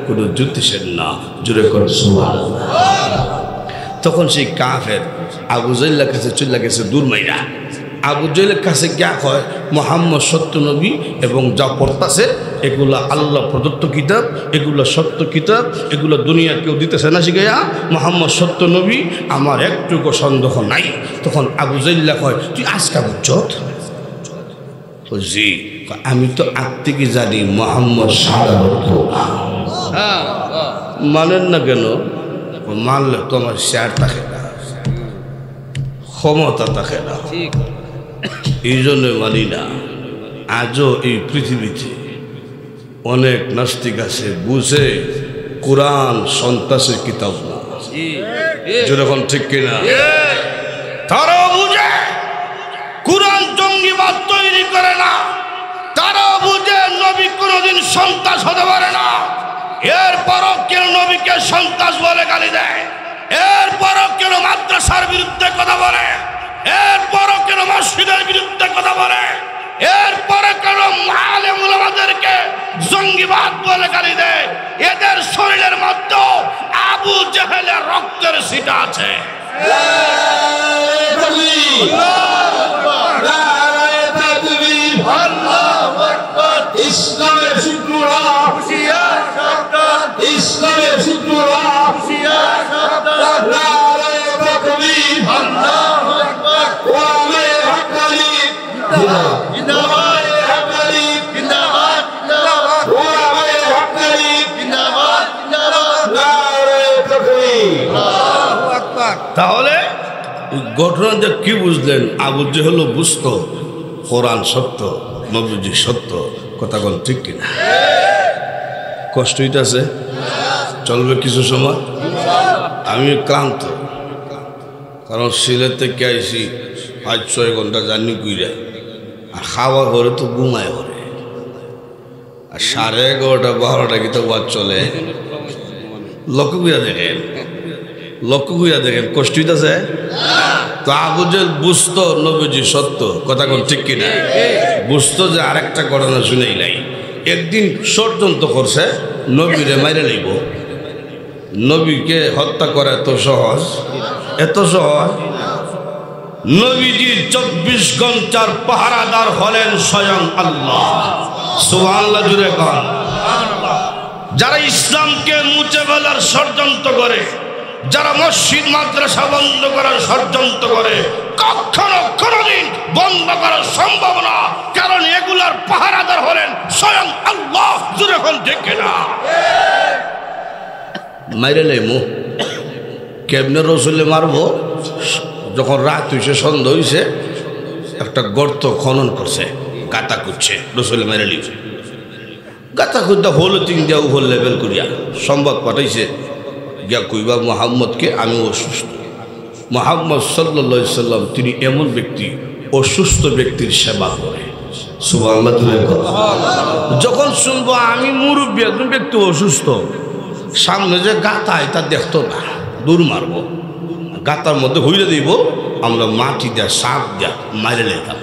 কোনো জ্যোতিষের না জোরে করে সুবহানাল্লাহ তখন সেই কাফের আবু জাহলের কাছে চলে গেছে দূর মাইরা আবু জাহলের কাছে গিয়া কয় মুহাম্মদ সত্য নবী এবং যা পড়তাছে এগুলা আল্লাহ প্রদত্ত কিতাব এগুলো সত্য কিতাব এগুলো দুনিয়া কেউ দিতেছে না শিখাইয়া মুহাম্মদ সত্য নবী আমার একটুকু সন্দেহ নাই তখন আবু জাহল কয় তুই আজকা বুঝছত জি আমি তো আগ থেকে জানি মুহাম্মদ মানেন না কেন মানলে তো আমার শেয়ার থাকে না ক্ষমতা থাকে না এই জন্য মানি না আজও এই পৃথিবীতে অনেক নাস্তিক আছে বুঝে কোরআন সন্ত্রাসের কিতাব না যেরকম ঠিক কিনা তারাও বুঝে কোরআন জঙ্গিবাদ তৈরি করে না তারাও বুঝে নবী কোনোদিন সন্ত্রাস হতে পারে না এরপরও কেন নবীকে সন্ত্রাস বলে গালি দেয় এরপরও কেন মাদ্রাসার বিরুদ্ধে কথা বলে এরপরও কেন মসজিদের বিরুদ্ধে কথা বলে, এরপরে কেন আলেম উলামাদেরকে জঙ্গিবাদ বলে গালি দেয়? এদের শরীরের মধ্যে আবু জেহেলের রক্তের ছিটা আছে। ইসলামের শত্রুরা হুঁশিয়ার সাবধান, ইসলামের শত্রুরা হুঁশিয়ার সাবধান। নারায়ে তাকবীর, আল্লাহু আকবার। ওয়ালায়ে হাক্কানি জিন্দাবাদ, হাক্কানি জিন্দাবাদ, জিন্দাবাদ। ওয়ালায়ে হাক্কানি জিন্দাবাদ, জিন্দাবাদ। নারায়ে তাকবীর, আল্লাহু আকবার। তাহলে ঘটনাটা কি বুঝলেন? আবু জেহেল বুঝতো কোরআন সত্য, নবীজি সত্য। কথা কোন ঠিক কিনা? কষ্ট হইতেছে, চলবে কিছু সময়। আমি ক্লান্ত, কারণ সিলেট থেকে আইসি 5-6 ঘন্টা জার্নি কইরা, আর খাওয়া ঘরে তো ঘুমায় ঘরে, আর 11:30-12টা কি তো বাদ চলে। লক্ষ্য কইরা দেখেন, লক্ষ্য কইরা দেখেন, কষ্ট হইতেছে। তো আবু জেহেল বুঝতো নবীজি সত্য। কথা কোন ঠিক কিনা? বুঝতো যে আরেকটা ঘটনা শুনেই নাই। একদিন ষড়যন্ত্র করছে নবীরে মাইরে লইব। নবীকে হত্যা করা এত সহজ, এত সহজ। নবীজির 24 ঘন্টার পাহারাদার হলেন স্বয়ং আল্লাহ। সুবহানাল্লাহ জুড়ে কন। যারা ইসলামকে মুছে ফেলার ষড়যন্ত্র করে, যারা মসজিদ মাদ্রাসা বন্ধ করার ষড়যন্ত্র করে, কখনো কোনোদিন বন্ধ করা সম্ভব না, কারণ এগুলার পাহারাদার হলেন স্বয়ং আল্লাহ। যখন দেখে না মাইরে লেমু কেমনে রসুলে মারবো? যখন রাত হয়েছে, সন্ধ্যা হয়েছে, একটা গর্ত খনন করছে, গাতা খুঁজছে, রসুলে মেরে লিখছে। গাতা খুঁজতে হলো 3 দিয়া উপর লেভেল করিয়া সংবাদ পাঠাইছে, গিয়া কইবা মুহাম্মদকে আমি অসুস্থ। মুহাম্মদ সাল্লাল্লাহু আলাইহি সাল্লাম তিনি এমন ব্যক্তি, অসুস্থ ব্যক্তির সেবা করে। সুবহানাল্লাহ। যখন শুনবো আমি মুরব্বী, একজন ব্যক্তি অসুস্থ, সামনে যে গাতা এটা দেখতো না, দূর মারবো, গাতার মধ্যে হইলে দিব, আমরা মাটি দেয়া সাপ দেয়া মারে লেতাম।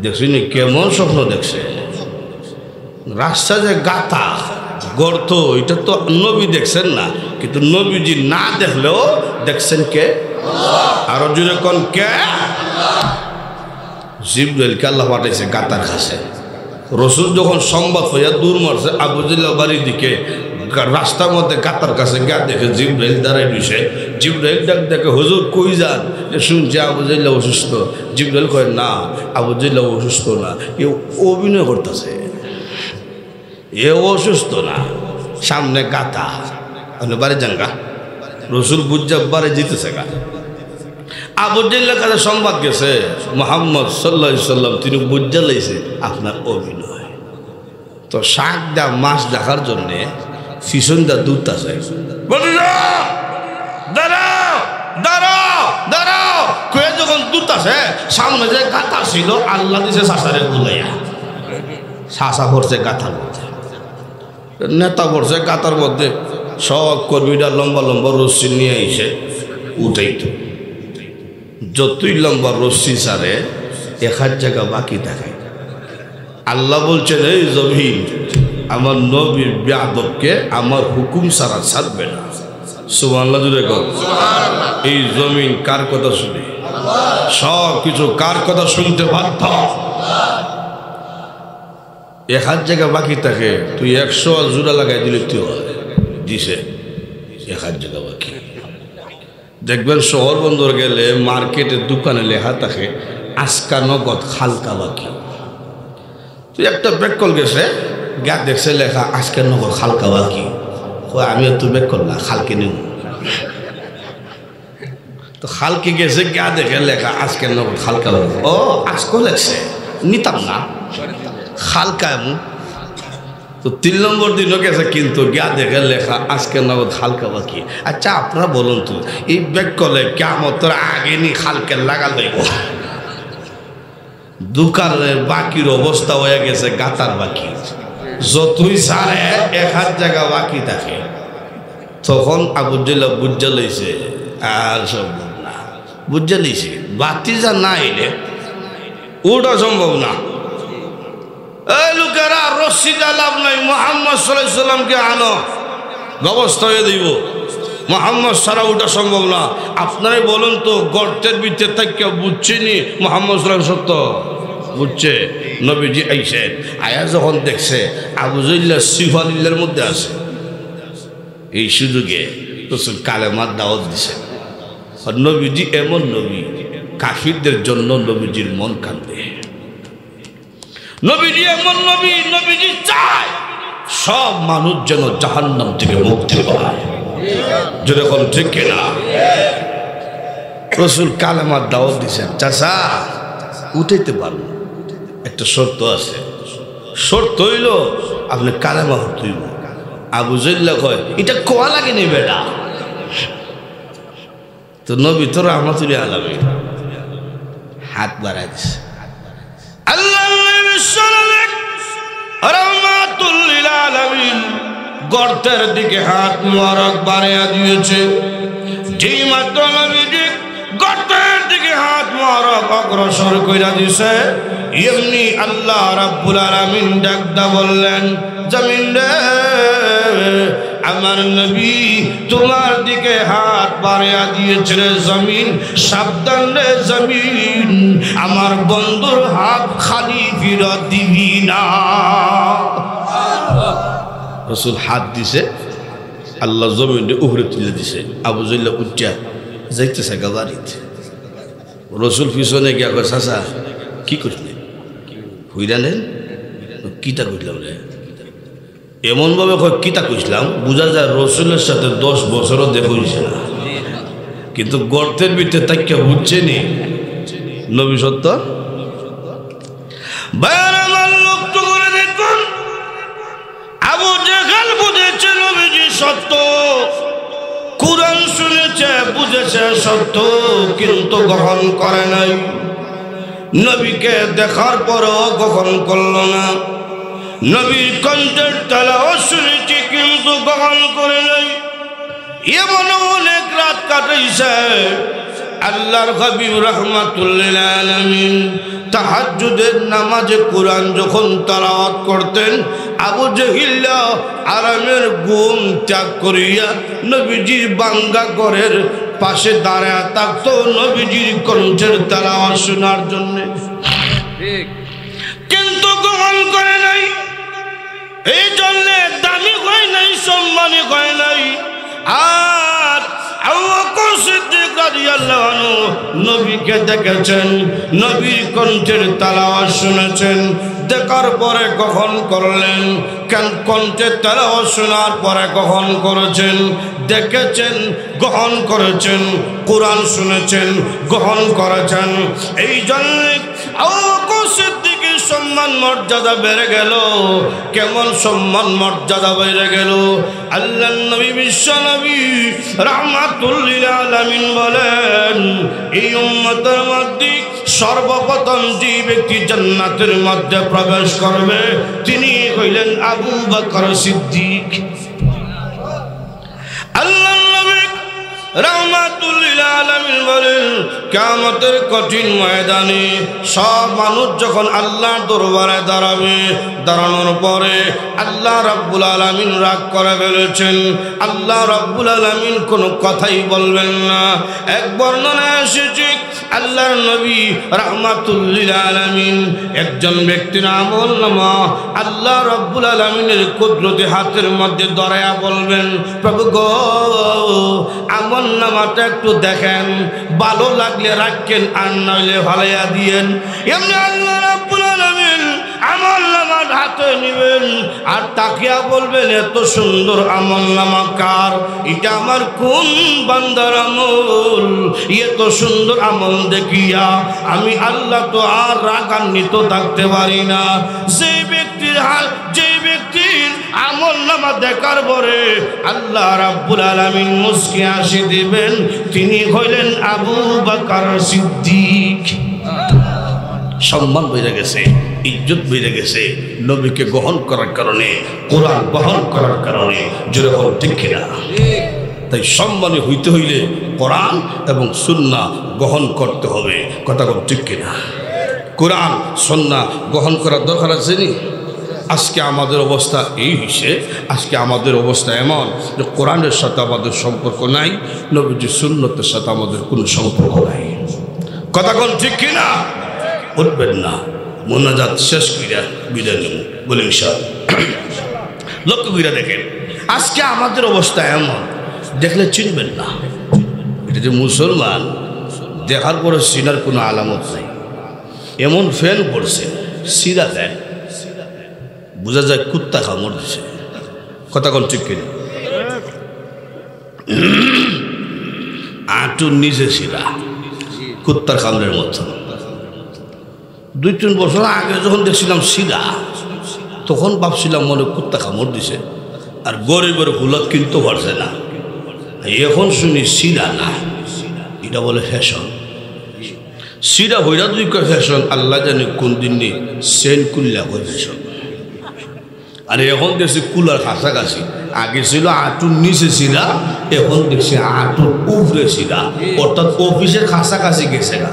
দেখছি নি কেমন স্বপ্ন দেখছে? রাস্তা যে গাতা গর্ত, এটা তো নবী দেখছেন না, কিন্তু নবীজি না দেখলেও দেখছেন কে? আরো জোরে কোন কে? জিবরাইলকে আল্লাহ পাঠাইছে গাতার কাছে। রসুল যখন সংবাদ হইয়া দূর মারছে আবু জেহেল বাড়ির দিকে, রাস্তার মধ্যে গাতার কাছে গা দেখে জিবরাইল দাঁড়াই দিছে। জিবরাইল ডাক দেখে, হুজুর কই যান? শুনছে আবু জেহেল অসুস্থ। জিবরাইল কয় না, আবু জেহেল অসুস্থ না, এ অভিনয় করতেছে, এ অসুস্থ না, সামনে গাতা, আপনি বাড়ি যান গা। রসুল বুঝা বাড়ি জিতেছে গা। আবু জেহেলের কাছে সংবাদ গেছে, মুহাম্মদ সাল্লাল্লাহু আলাইহি সাল্লাম তিনি বুঝা লাইছে আপনার অভিনয়। তো শাক দা মাছ দেখার জন্যে পিছন দা দূত আছে, দাঁড়াও দাঁড়াও দাঁড়াও কয়ে যখন দূত আছে, সামনে যে গাতা ছিল আল্লাহ দিছে শাসারে বুলাইয়া, শাসা পড়ছে গাথার মধ্যে, নেতা পড়ছে গাতার মধ্যে। সব কর্মীরা লম্বা লম্বা রশ্মি নিয়ে এসে উঠাইত। যতই লম্বা রশ্মি সারে 1 জায়গা বাকি থাকে। আল্লাহ বলছেন, এই জমিন আমার নবীর বেয়াদবকে আমার হুকুম ছাড়া ছাড়বে না। সুবহানাল্লাহ জুড়ে কর। এই জমিন কার কথা শুনে? সব কিছু কার কথা শুনতে বাধ্য? 1 জায়গা বাকি থাকে, তুই 100 জোড়া লাগাই দিলে তুই দিছে 1 জায়গা বাকি। দেখবেন শহর বন্দর গেলে মার্কেটের দোকানে লেখা থাকে আজকা নগদ হালকা বাকি। তুই একটা ব্যাক কল গেছে, গা দেখছে লেখা আজকে নগদ হালকা বাকি, আমি একটু ব্যাক করলাম খালকে নেব। তো খালকে গেছে, গা দেখে লেখা আজকে নগদ হালকা বাকি। ও আজকেও লেখছে, নিতাম না হালকা এমন। তো 3 নম্বর দিনও গেছে, কিন্তু গিয়া দেখে লেখা আজকে নগদ হালকা বাকি। আচ্ছা আপনারা বলুন তো, এই ব্যাক কলে কিয়ামতের আগে নি হালকা লাগা লইব? দোকানের বাকির অবস্থা হয়ে গেছে গাতার বাকি। যতই সারে 1 জায়গা বাকি থাকে, তখন আবু জেহেল বুঝা লইছে আর সব না, বুঝা লইছে বাতিজা না এলে ওটা সম্ভব না। এই লোকেরা রশিদা লাভ নাই, মুহাম্মদ সাল্লাল্লাহু আলাইহি সাল্লামকে আনো, ব্যবস্থা হয়ে দিব। মুহাম্মদ ছাড়া ওটা সম্ভব না। আপনারাই বলুন তো, গর্তের ভিতরে থেকে বুঝছেনি মুহাম্মদ সাল্লাল্লাহু আলাইহি সত্য বুঝছে? নবীজি আইসেন, আয়া যখন দেখছে আবু জাহল সিফালিল্লার মধ্যে আছে, এই সুযোগে রাসূল কালেমার দাওয়াত দিছেন। আর নবীজি এমন নবী, কাফিরদের জন্য নবীজির মন কাঁদে। নবীজি এমন নবী, নবীজি চায় সব মানুষ যেন জাহান্নাম থেকে মুক্তি পায়। যেরকম ঠিক কিনা? রাসূল কালেমার দাওয়াত দিছেন। চাচা উঠাইতে পারবেন, একটা শর্ত আছে। শর্ত হইল আপনি কালেমা হইব। আবু জাহল কয় এটা কোয়া লাগে নি বেটা। তো নবী তো রাহমাতুল আলামিন হাত বাড়াই দিছে। আল্লাহ রাহমাতুল আলামিন গর্তের দিকে হাত মোবারক বাড়াইয়া দিয়েছে। যেই মাত্র নবীজি গর্তের দিকে হাত মোবারক অগ্রসর কইরা দিছে, এমনি আল্লাহ রাব্বুল আলামিন ডাকদা বললেন, জমিন রে আমার নবী তোমার দিকে হাত বাড়াইয়া দিয়েছে রে জমিন, সাবধান রে জমিন, আমার বন্ধুর হাত খালি ফিরত দিবি না। রাসূল হাত দিছে, আল্লাহ জমিনে উপরে তুলে দিছে। আবু জাহল উঠা যাইতেছে গাড়িতে। রাসূল পিছনে গিয়া কয় চাচা কি করলে? হইরা নেন কিতা কইলাম রে? এমনভাবে কয় কিতা কইছিলাম, বোঝা যায় রাসূলের সাথে 10 বছরও দেখা হইছে না, কিন্তু গর্তের ভিতরে তাকিয়া বুঝছে নি নবী সত্য। লক্ষ্য করে দেখুন, আবু জাহল বুঝেছে নবীজি সত্য, কুরআন শুনেছে বুঝেছে সত্য, কিন্তু গ্রহণ করে নাই। নবীকে দেখার পরও গ্রহণ করল না। নবীর কণ্ঠের তেলাওয়াত শুনেছি কিন্তু গ্রহণ করে নাই। এমন অনেক রাত কাটাইছে। আল্লাহর হাবিব রাহমাতুল আলামিন তাহাজ্জুদের নামাজে কোরআন যখন তেলাওয়াত করতেন, আবু জাহল আরামের ঘুম ত্যাগ করিয়া নবীজির বাঙ্গা ঘরের পাশে দাঁড়ায়া থাকতো নবীজির কণ্ঠের তেলাওয়াত শোনার জন্য, কিন্তু গ্রহণ করে নাই। এই জন্য দামি হয় নাই, সম্মানী হয় নাই। আর আবু বকর সিদ্দিক রাদিয়াল্লাহু আনহু নবীকে দেখেছেন, নবীর কণ্ঠের তেলাওয়াত শুনেছেন, দেখার পরে গ্রহণ করলেন। কেন কণ্ঠের তেলাওয়াত শোনার পরে গ্রহণ করেছেন, দেখেছেন গ্রহণ করেছেন, কোরআন শুনেছেন গ্রহণ করেছেন। এই জন্য আবু বকর সিদ্দিকের সম্মান মর্যাদা বেড়ে গেল। কেমন সম্মান মর্যাদা বেড়ে গেল! আল্লাহর নবী বিশ্ব নবী রাহমাতুল লিল আলামিন বলেন, এই উম্মতের মধ্যে সর্বপ্রথম যে ব্যক্তি জান্নাতের মধ্যে প্রবেশ করবে তিনি হইলেন আবু বকর সিদ্দিক। আল্লাহর নবী রাহমাতুল লিল আলামিন বলেন, কিয়ামতের কঠিন ময়দানে সব মানুষ যখন আল্লাহর দরবারে দাঁড়াবে, দাঁড়ানোর পরে আল্লাহ রাব্বুল আলামিন রাগ করে ফেলেছেন। আল্লাহ রাব্বুল আলামিন কোনো কথাই বলবেন না। এক বর্ণনায় এসেছে আল্লাহর নবী রাহমাতুল লিল আলামিন একজন ব্যক্তির আমলনামা আল্লাহ রাব্বুল আলামিনের কুদরতি হাতের মধ্যে ধরায়া বলবেন, প্রভু গো আমলনামাটা একটু দেখেন, ভালো লাগলে রাখেন আর নইলে ভালাইয়া দিয়েন। এমনি আল্লাহ রাব্বুল আলামিন আমলনামার হাতে নেবেন আর তাকিয়া বলবেন, এত সুন্দর আমলনামা কার? এটা আমার কোন বান্দার আমল? এত সুন্দর আমল দেখিয়া আমি আল্লাহ তো আর রাগান্বিত থাকতে পারি না। যে ব্যক্তির আমলনামা দেখার পরে আল্লাহ রাব্বুল আলামিন মুস্কি হাসি দিবেন, তিনি হইলেন আবু বকর সিদ্দিক। সম্মান বেড়ে গেছে, ইজ্জত বেড়ে গেছে নবীকে গ্রহণ করার কারণে, কোরআন গ্রহণ করার কারণে। যেরকম ঠিক কিনা? তাই সম্মানী হইতে হইলে কোরআন এবং সুন্নাহ গ্রহণ করতে হবে। কথা বল ঠিক কিনা? কোরআন সুন্নাহ গ্রহণ করার দরকার আছে নি? আজকে আমাদের অবস্থা এই হইছে, আজকে আমাদের অবস্থা এমন যে কোরআনের সাথে আমাদের সম্পর্ক নাই, নবীজির সুন্নতের সাথে আমাদের কোনো সম্পর্ক নাই। কথা কোন ঠিক কিনা? উঠবেন না, মোনাজাত শেষ কইরা বিদায় নেব বলে ইনশাআল্লাহ। লক্ষ্য কইরা দেখেন আজকে আমাদের অবস্থা এমন, দেখলে চিনবেন না এটা যে মুসলমান, দেখার পরে সিনার কোনো আলামত নাই। এমন ফ্যান পড়ছে সিরা দেয়, বোঝা যায় কুত্তা কামড় দিছে। কথা কোন ঠিক কিনা? আঁটুর নিচে সিরা, কুত্তার কামড়ের মতো। 2-3 বছর আগে যখন দেখছিলাম সিরা, তখন ভাবছিলাম মনে কুত্তা কামড় দিছে, আর গরিবের হুলত কিনতে পারছে না। এখন শুনি সিরা না, এটা বলে ফ্যাশন। সিরা হইরা দুই কয় ফ্যাশন, আল্লাহ জানে কোন দিন নেই সেন কুল্লা কয় ফ্যাশন। আর এখন দেখছি কুলার কাছাকাছি, আগে ছিল আঁটুর নিচে সিরা, এখন দেখছি আঁটুর উপরে সিরা, অর্থাৎ অফিসের কাছাকাছি গেছে না।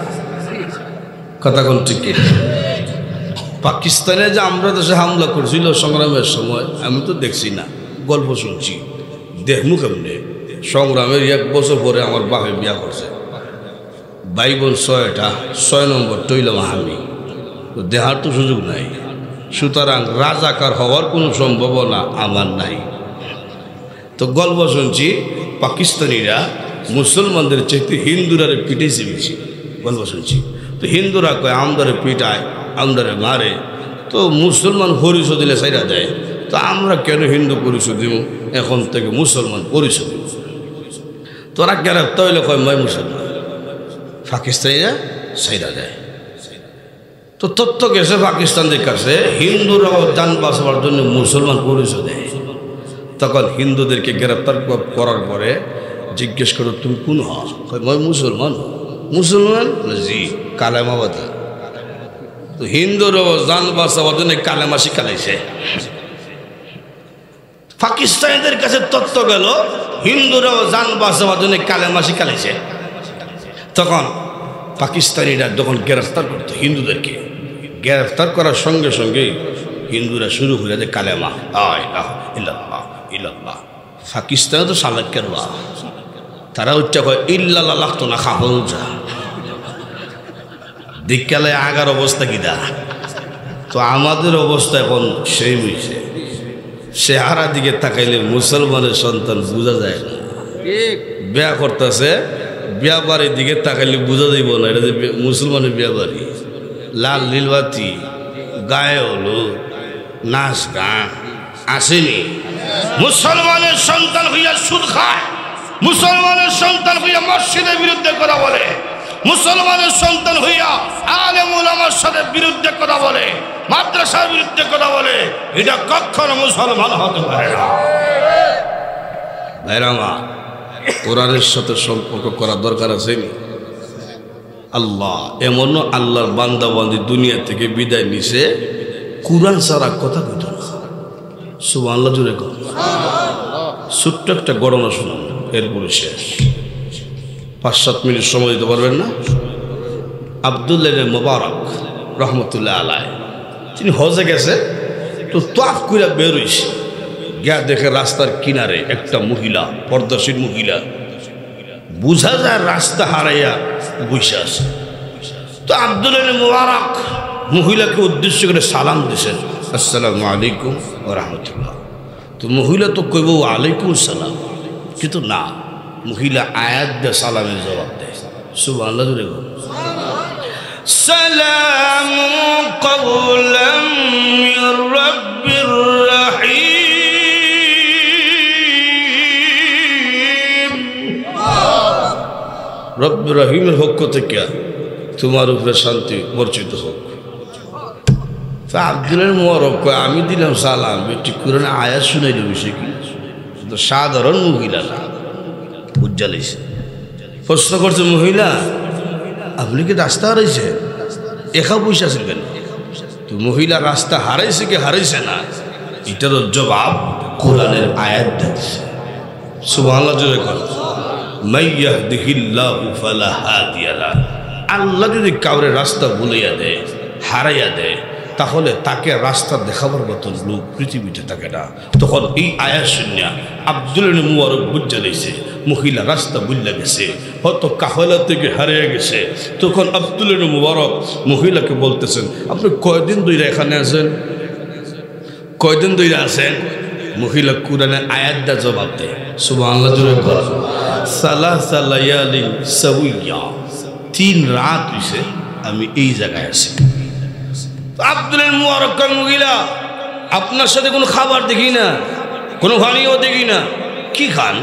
কথা কোন ঠিক? পাকিস্তানে যে আমরা দেশে হামলা করছিল সংগ্রামের সময়, আমি তো দেখছি না, গল্প শুনছি। দেখমু কেমনে? সংগ্রামের 1 বছর পরে আমার বাপে বিয়া করছে, ভাই বোন 6টা, 6 নম্বর টইলাম আমি, তো দেহার তো সুযোগ নাই। সুতরাং রাজাকার হওয়ার কোনো সম্ভাবনা আমার নাই। তো গল্প শুনছি পাকিস্তানিরা মুসলমানদের চাইতে হিন্দুরারে পিটাইছে বেশি। গল্প শুনছি তো হিন্দুরা কয় আমদারে পিটায়, আমদারে মারে, তো মুসলমান পরিচয় দিলে সাইরা দেয়। তো আমরা কেন হিন্দু পরিচয় দিব, এখন থেকে মুসলমান পরিচয় দিব। তোরা গ্রেপ্তার হইলে কয় মই মুসলমান, পাকিস্তানিরা সাইরা দেয়। তো তথ্য গেছে পাকিস্তানদের কাছে, হিন্দুরাও যান বাঁচাবার জন্য মুসলমান পরিচয় দেয়। তখন হিন্দুদেরকে গ্রেপ্তার করার পরে জিজ্ঞেস করো তুমি কোন হও? মই মুসলমান। মুসলমান? জি। কালেমা বাতা। তো হিন্দুরাও যান বাঁচাবার জন্য কালেমা শিখালাইছে। পাকিস্তানিদের কাছে তথ্য গেল হিন্দুরাও যান বাঁচাবার জন্য কালেমা শিখালাইছে। তখন পাকিস্তানিরা যখন গ্রেফতার করতো হিন্দুদেরকে, গ্রেফতার করার সঙ্গে সঙ্গেই হিন্দুরা শুরু করে দেয় কালেমা ইল্লাল্লাহ ইল্লাল্লাহ। পাকিস্তানে তো সালাক্যের বা, তারা উচ্চা কয় ইল্লাল্লাহ লাগতো না খাবল যা। দিককালে আগার অবস্থা কি দা? তো আমাদের অবস্থা এখন সেই হয়েছে, চেহারা দিকে তাকাইলে মুসলমানের সন্তান বোঝা যায় না। বিয়া করতেছে, বিয়া বাড়ির দিকে তাকাইলে বোঝা যাইব না এটা যে মুসলমানের বিয়া বাড়ি। লাল নীলবাতি, গায়ে হলো, নাচ গান আসেনি। মুসলমানের সন্তান হইয়া সুদ খায়, মুসলমানের সন্তান হইয়া মসজিদের বিরুদ্ধে কথা বলে, মুসলমানের সন্তান হইয়া আলেম উলামার সাথে বিরুদ্ধে কথা বলে, মাদ্রাসার বিরুদ্ধে কথা বলে, এটা কখনো মুসলমান হতে পারে না। ভাইরামা, কোরআনের সাথে সম্পর্ক করার দরকার আছে। আল্লাহ এমনও আল্লাহর বান্দা বান্দি দুনিয়া থেকে বিদায় নিছে, কোরআন ছাড়া কথা কইত না। সুবহানাল্লাহ জুড়ে কর। ছোট্ট একটা ঘটনা শুনুন, এরপরে শেষ। 5-7 মিনিট সময় দিতে পারবেন না? আব্দুল্লাহ মুবারক রহমতুল্লাহ আলাইহি, তিনি হজে গেছে, তো তাফ কইরা বের হইছে, গিয়া দেখে রাস্তার কিনারে একটা মহিলা, পর্দাশীল মহিলা, বুঝা যায় রাস্তা হারাইয়া বসে আছে। তো আব্দুল্লাহ মুবারক মহিলাকে উদ্দেশ্য করে সালাম দিয়েছেন, আসসালামু আলাইকুম ওয়া রাহমাতুল্লাহ। তো মহিলা তো কইব ওয়ালাইকুম সালাম, কিন্তু না, মহিলা আয়াত দিয়ে সালামের জবাব দেয়। সুবহানাল্লাহ জুড়ে বল। সালামু কাওলাম মির রাব্বির রাহিম। রব্বুর রহিমের পক্ষ থেকে তোমার উপরে শান্তি বর্ষিত হোক। আব্দুল্লাহ মুবারক কয় আমি দিলাম সালাম, বেটি কোরআনে আয়াত শুনাইল বিষয় কি? তো সাধারণ মহিলা না, উজ্জ্বলিছে। প্রশ্ন করছে মহিলা, আপনি কি রাস্তা হারাইছে? একা পয়সা আছে কেন? তো মহিলা রাস্তা হারাইছে কি হারাইছে না, এটারও জবাব কোরআনের আয়াত দিচ্ছে। সুবহানাল্লাহ জোরে কর। মাইয়াহদিহিল্লাহু ফালা হাদিয়া লাহু, আল্লাহ যদি কাউরে রাস্তা ভুলিয়া দেয়, হারাইয়া দেয়, তাহলে তাকে রাস্তা দেখাবার মতো লোক পৃথিবীতে থাকে না। তখন এই আয়াত শুনিয়া আব্দুল মুবারক বুঝা দিয়েছে মহিলা রাস্তা ভুলিয়া গেছে, হয়তো কাফেলা থেকে হারিয়ে গেছে। তখন আব্দুল মুবারক মহিলাকে বলতেছেন, আপনি কয়দিন ধরে এখানে আছেন? কয়দিন ধরে আছেন? মহিলা কুরআনের আয়াতটা জবাব দেয়। সুবহানাল্লাহ জোরে কর। সালাসা লায়ালিন সাওয়িয়া, 3 রাত হইছে আমি এই জায়গায় আছি। আব্দুল মুবারক মহিলা, আপনার সাথে কোনো খাবার দেখি না, কোনো পানিও দেখি না, কি খান,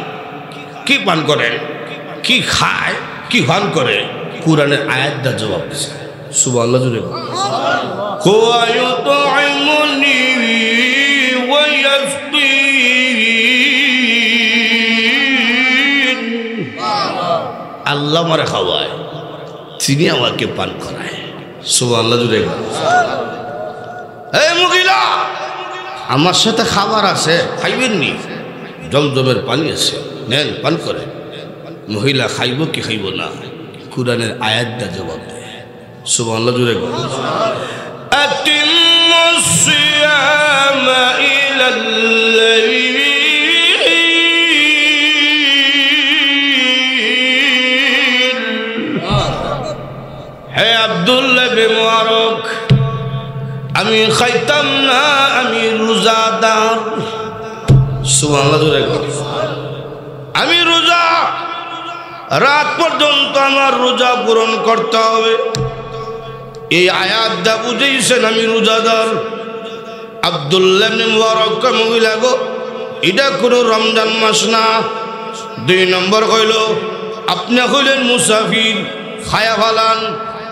কি পান করেন, কি খায়, কি পান করে? কুরআনের আয়াতটা জবাব দিছে। সুবহানাল্লাহ জোরে কর। হুয়া ইউতঈমুনি ওয়া ইয়াসকিন, আল্লাহ আমারে খাওয়ায়, তিনি আমাকে পান করায়। সুবহানাল্লাহ জোরে কর। এই মহিলা, আমার সাথে খাবার আছে, খাইবেন নি? জমজমের পানি আছে, নেন পান করে। মহিলা খাইব কি খাইব না, কুরআনের আয়াতটা জবাব দেয়। সুবহানাল্লাহ জোরে কর। আতিম্মুস সিয়ামা ইলাল লাইল, হে আব্দুল্লাহ বিন মুবারক, আমি খাইতাম না, আমি রোজাদার। সুবহানাল্লাহ জোরে কর। আমি রোজা, রাত পর্যন্ত আমার রোজা পূরণ করতে হবে। এই আয়াতটা বুঝেছেন আমি রোজাদার। আব্দুল্লাহ বিন মুবারক মহিলা গো, এটা কোনো রমজান মাস না। 2 নম্বর হইল আপনি হইলেন মুসাফির, খায়া ফালান,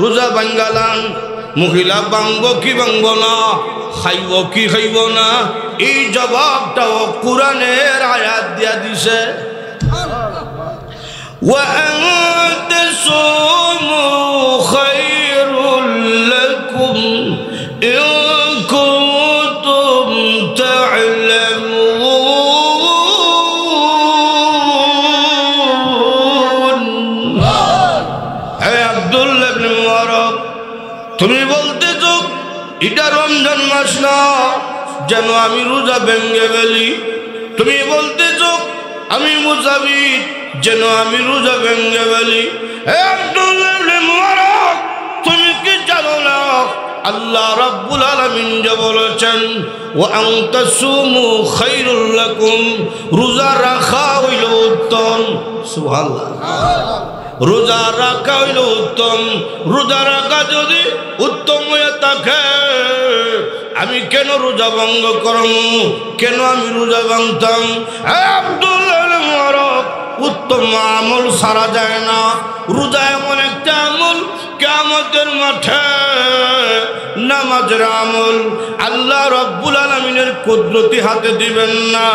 রোজা বাঙ্গালান। মহিলা বাঙ্গ কি বাঙ্গ না, খাইব কি খাইব না, এই জবাবটাও কুরআনের আয়াত দিয়া দিছে। ওয়া আনতা সুমু খায়রুল লাকুম ইন কুনতুম তা'লামুন। হে আব্দুল্লাহ ইবনে মুবারক, তুমি বলতেছো এটা রমজান মাস না, যেন আমি রোজা ভেঙে ফেলি। তুমি বলতেছো আমি মুসাফির, যেন আমি রোজা ভেঙে ফেলি। হে আব্দুল্লাহ ইবনে মুবারক, তুমি কি জানো না আল্লাহ রাব্বুল আলামিন যে বলেছেন ওয়া আনতা সুমু খায়রুল লাকুম, রোজা রাখা হইল উত্তম। সুবহানাল্লাহ। রোজা রাখা হইল উত্তম। রোজা রাখা যদি উত্তম হয়ে থাকে, আমি কেন রোজা ভঙ্গ করব? কেন আমি রোজা ভাঙতাম? আব্দুল্লাহ ইবনে মুবারক, উত্তম আমল সারা যায় না। রোজা এমন একটা আমল, কিয়ামতের মাঠে নামাজের আমল আল্লাহ রাব্বুল আলামিনের কুদরতি হাতে দিবেন না।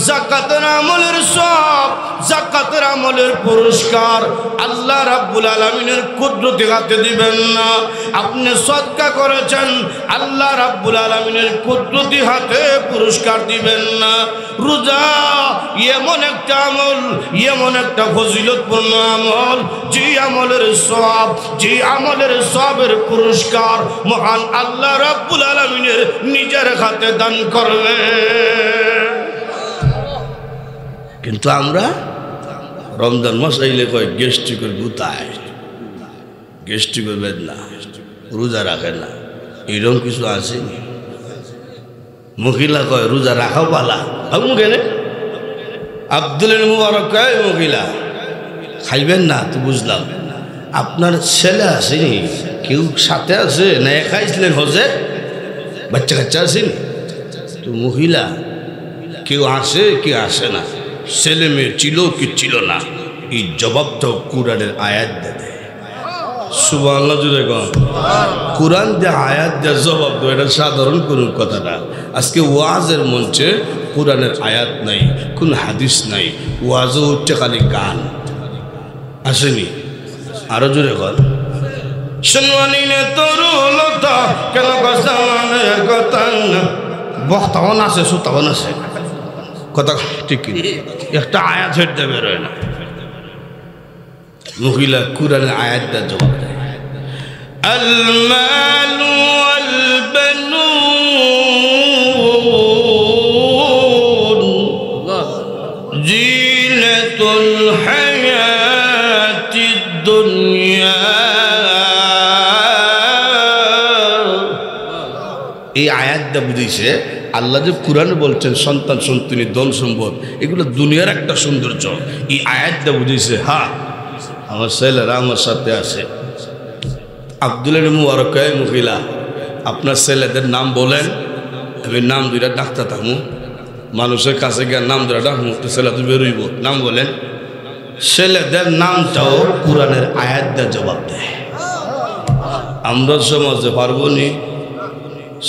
যাকাতের আমলের সব, যাকাতের আমলের পুরস্কার আল্লাহ রাব্বুল আলামিনের কুদরতি হাতে দিবেন না। আপনি সদকা করেছেন, আল্লাহ রাব্বুল আলামিনের কুদরতি হাতে পুরস্কার দিবেন না। রোজা এমন একটা আমল, এমন একটা ফজিলতপূর্ণ আমল, যে আমলের সওয়াব, যে আমলের সওয়াবের পুরস্কার মহান আল্লাহ রাব্বুল আলামিনের নিজের হাতে দান করবে। কিন্তু আমরা রমজান মাস আইলে কয় গ্যাস্ট্রিকের গুতায়, গ্যাস্ট্রিকের বেদনা, রোজা রাখে না। এরকম কিছু আছে? মহিলা কয় রোজা রাখা পালা, কেন? আব্দুল মুবারক কয় মহিলা খাইবেন না তো বুঝলাম, আপনার ছেলে আসেনি, কেউ সাথে আছে না খাইছিলেন হজে, বাচ্চা কাচ্চা আসেনি? তো মহিলা কেউ আসে কি আসে না, ছেলে মেয়ে ছিল কি ছিল না, এই জবাবটাও কুরআনের আয়াত দেয়। সুবহানাল্লাহ জুড়ে কন। কুরআন যে আয়াত দেয় জবাব দেয়, এটা সাধারণ কোনো কথা না। আজকে ওয়াজের মঞ্চে কুরআনের আয়াত নাই, কোন হাদিস নাই, ওয়াজও হচ্ছে খালি গান। আসেনি? আরো জোরে কর। শুনওয়ানিনে তরুলতা কেন কথা বক্তাও আছে, শ্রোতাও আছে। কথা ঠিক একটা আয়াত হইতে বেরোয় না মহিলা কুরআনের আয়াতটা জবাব দেয় আল মালু ওয়াল বানুন জিনাতুল হায়াতিদ দুনিয়া এই আয়াতটা বুঝিয়েছে আল্লাহ যে কুরআনে বলছেন সন্তান সন্ততি ধন সম্পদ এগুলো দুনিয়ার একটা সৌন্দর্য এই আয়াতটা বুঝিয়েছে হ্যাঁ আমার ছেলেরা আমার সাথে আছে আব্দুল মুবারক মহিলা আপনার ছেলেদের নাম বলেন আমি নাম দুইটা ডাক্তার থাকবো মানুষের কাছে গিয়ে নাম দুইটা ডাকবো তো ছেলে তো বেরোইব নাম বলেন ছেলেদের নামটাও কুরআনের আয়াতটা জবাব দেয় আমরা সমাজে পারবো নি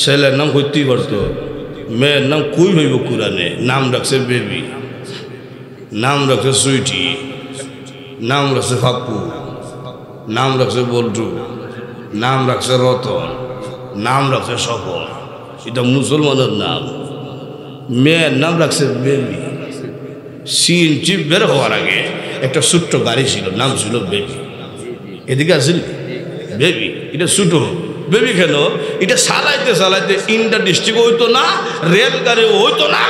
ছেলের নাম হইতেই পারতো মেয়ের নাম কই হইব কুরআনে নাম রাখছে বেবি নাম রাখছে সুইটি নাম রাখছে ফাপ্পু নাম রাখছে বল্টু নাম রাখছে রতন নাম রাখছে সফল এটা মুসলমানের নাম মেয়ের নাম রাখছে বেবি সিএনজি বের হওয়ার আগে একটা ছোট্ট গাড়ি ছিল নাম ছিল বেবি এদিকে আসেন বেবি এটা ছোটো বেবি কেন এটা চালাইতে চালাইতে ইন্টার ডিস্ট্রিক্ট হইতো না রেল গাড়ি হইতো না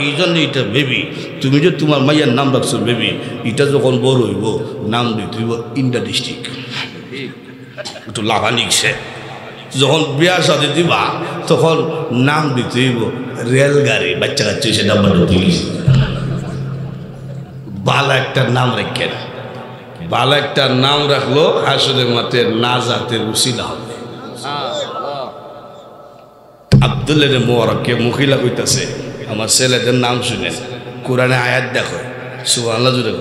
এই জন্য এটা বেবি তুমি যে তোমার মাইয়ার নাম রাখছো বেবি এটা যখন বড় হইব নাম দিতে হইব ইন্টার ডিস্ট্রিক্ট একটু লাভা নিচ্ছে যখন বিয়া সাথে দিবা তখন নাম দিতে হইব রেলগাড়ি বাচ্চা কাচ্চা এসে নাম্বারটা তুলিস ভালো একটা নাম রাখেন ভালো একটা নাম রাখলো আসলে মাঠে না যাতে উসিলা হবে আব্দুল্লাহ মুবারককে মহিলা কইতাছে আমার ছেলেদের নাম শুনেন কুরআনে আয়াত দেখো সুবহানাল্লাহ জুড়ে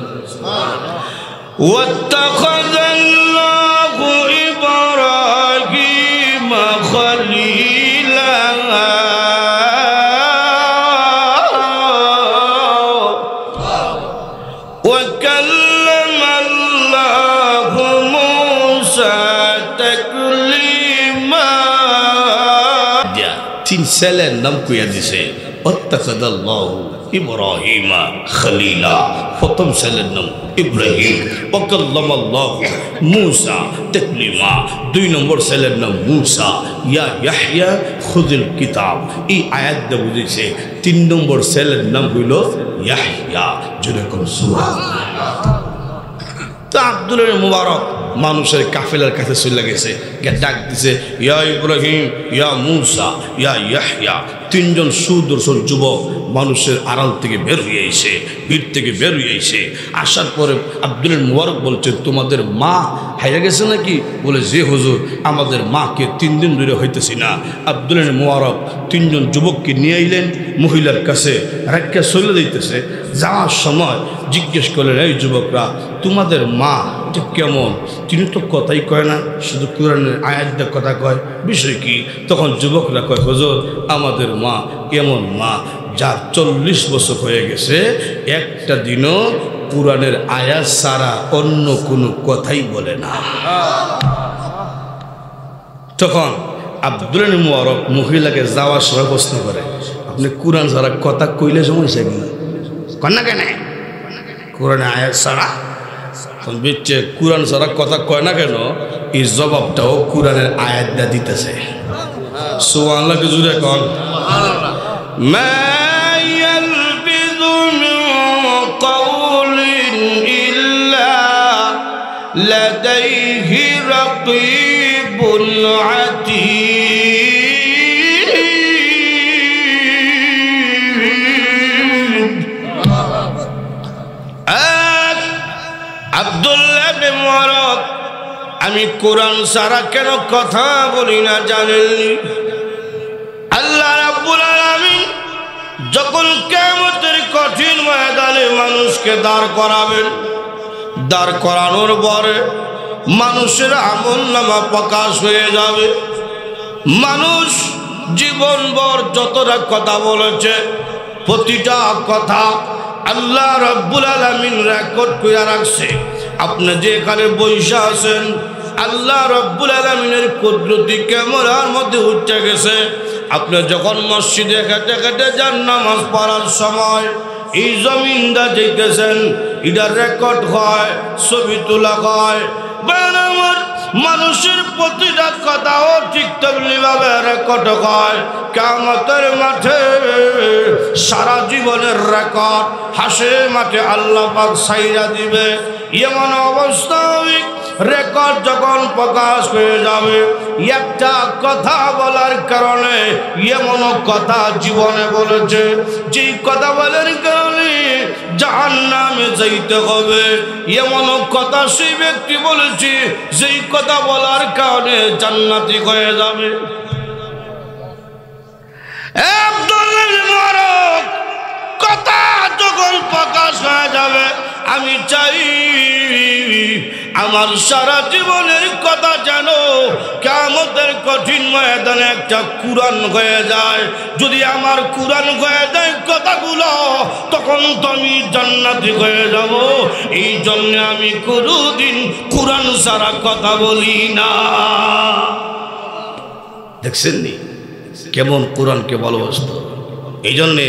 ওয়াত্তাখাযাল্লাহু ইব্রাহিম খলিলা ওয়া কাল্লামাল্লাহু মূসা তাকলিমা তিন ছেলের নাম কইয়া দিছে ওয়াত্তাখাযাল্লাহু ইব্রাহিম খলিলা প্রথম ছেলের নাম ইব্রাহিম ওয়া কাল্লামাল্লাহু মূসা তাকলিমা দুই নম্বর ছেলের নাম মূসা ইয়া ইয়াহইয়া খুযিল কিতাব এই আয়াতটা বুঝিয়েছে তিন নম্বর ছেলের নাম হইল ইয়াহইয়া যেরকম সুবহানাল্লাহ তো আব্দুল মুবারক মানুষের কাফেলার কাছে চলে গেছে ডাক দিছে ইয়া ইব্রাহিম ইয়া মূসা ইয়া ইয়াহইয়া তিনজন সুদর্শন যুবক মানুষের আড়াল থেকে বের হয়ে এসে ভিড় থেকে বের হয়ে এসে আসার পরে আব্দুল মুবারক বলছে তোমাদের মা হারিয়ে গেছে নাকি বলে যে হুজুর আমাদের মাকে 3 দিন ধরে হইতেছি না আব্দুল মুবারক তিনজন যুবককে নিয়ে আইলেন মহিলার কাছে রাখা চলে দিতেছে যাওয়ার সময় জিজ্ঞেস করলেন এই যুবকরা তোমাদের মা এটা কেমন তিনি তো কথাই কয় না শুধু কোরআনের আয়াতটা কথা কয় বিষয় কি তখন যুবকরা কয় হুজুর আমাদের মা এমন মা যার 40 বছর হয়ে গেছে একটা দিনও কোরআনের আয়াত ছাড়া অন্য কোনো কথাই বলে না তখন আব্দুল মুবারক মহিলাকে যাওয়ার সময় প্রশ্ন করে আপনি কোরআন ছাড়া কথা কইলে সমস্যা কি কন্যা কেন কোরআনে আয়াত ছাড়া বিচ্ছে কোরআন ছাড়া কথা কয় না কেন এই জবাবটাও কোরআনের আয়াতটা দিতেছে সুবহানাল্লাহ কি জুড়ে কন মা ইয়ালবিযু মিন কাওলিন ইল্লা লাদাইহি রাকীবুন আতীদ আব্দুল্লাহ বিন মুবারক আমি কোরআন ছাড়া কেন কথা বলি না জানেননি আল্লাহ রাব্বুল আলামিন যখন কিয়ামতের কঠিন ময়দানে মানুষকে দাঁড় করাবেন দাঁড় করানোর পরে মানুষের আমলনামা প্রকাশ হয়ে যাবে মানুষ জীবনভর যতটা কথা বলেছে প্রতিটা কথা আল্লাহ রাব্বুল আলামিন রেকর্ড করে রাখছে আপনি যেখানে বসে আছেন আল্লাহ রাব্বুল আলামিনের কুদরতি ক্যামেরার মধ্যে উঠে গেছে আপনি যখন মসজিদে হেঁটে হেঁটে যান নামাজ পড়ার সময় এই জমিনটা যেতেছেন এটা রেকর্ড হয়, ছবি তোলা হয়। আমার মানুষের প্রতিটা কথাও ঠিক তেমনিভাবে রেকর্ড হয়। কিয়ামতের মাঠে সারা জীবনের রেকর্ড হাসে মাঠে আল্লাহ পাক ছাইরা দিবে। এমন অবস্থায় রেকর্ড যখন প্রকাশ হয়ে যাবে, একটা কথা বলার কারণে এমন কথা জীবনে বলেছে, যেই কথা বলার কারণে জাহান্নামে যাইতে হবে, এমন কথা সেই ব্যক্তি বলেছে যেই কথা বলার কারণে জান্নাতি হয়ে যাবে। কথা যখন প্রকাশ হয়ে যাবে, আমি চাই আমার সারা জীবনের কথা যেন কিয়ামতের কঠিন ময়দানে একটা কুরআন হয়ে যায়। যদি আমার কুরআন হয়ে যায় কথাগুলো, তখন তো আমি জান্নাতি হয়ে যাব। এই জন্য আমি কোনোদিন কুরআন ছাড়া কথা বলি না। দেখছেন নি কেমন কোরআনকে ভালোবাসত। এই জন্যে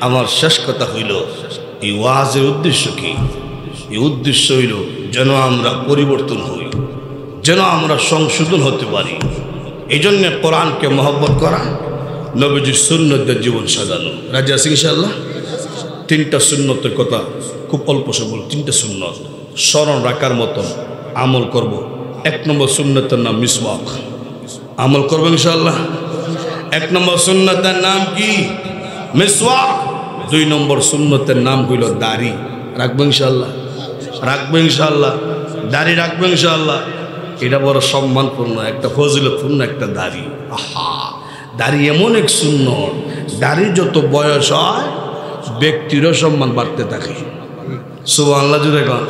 আমার শেষ কথা হইল, এই ওয়াজের উদ্দেশ্য কি? এই উদ্দেশ্য হইল যেন আমরা পরিবর্তন হই, যেন আমরা সংশোধন হতে পারি। এই জন্যে কোরআনকে মহব্বত করা, নবীজির সুন্নতের জীবন সাজানো। রাজি আছি ইনশাআল্লাহ? তিনটা সুন্নতের কথা খুব অল্প সময়, তিনটা সুন্নত স্মরণ রাখার মতন আমল করব। এক নম্বর সুন্নতের নাম মিসওয়াক, আমল করবো ইনশাআল্লাহ। এক নম্বর সুন্নতের নাম কি? মিসওয়াক। দুই নম্বর সুন্নতের নাম হইল দাড়ি। রাখবো ইনশাআল্লাহ? রাখবো ইনশাআল্লাহ? দাড়ি রাখবো ইনশাআল্লাহ? এটা বড় সম্মানপূর্ণ একটা ফজিলতপূর্ণ একটা দাড়ি। আহা, দাড়ি এমন এক সুন্নত, দাড়ি যত বয়স হয় ব্যক্তিরও সম্মান বাড়তে থাকে। সুবহানাল্লাহ জুড়ে কন।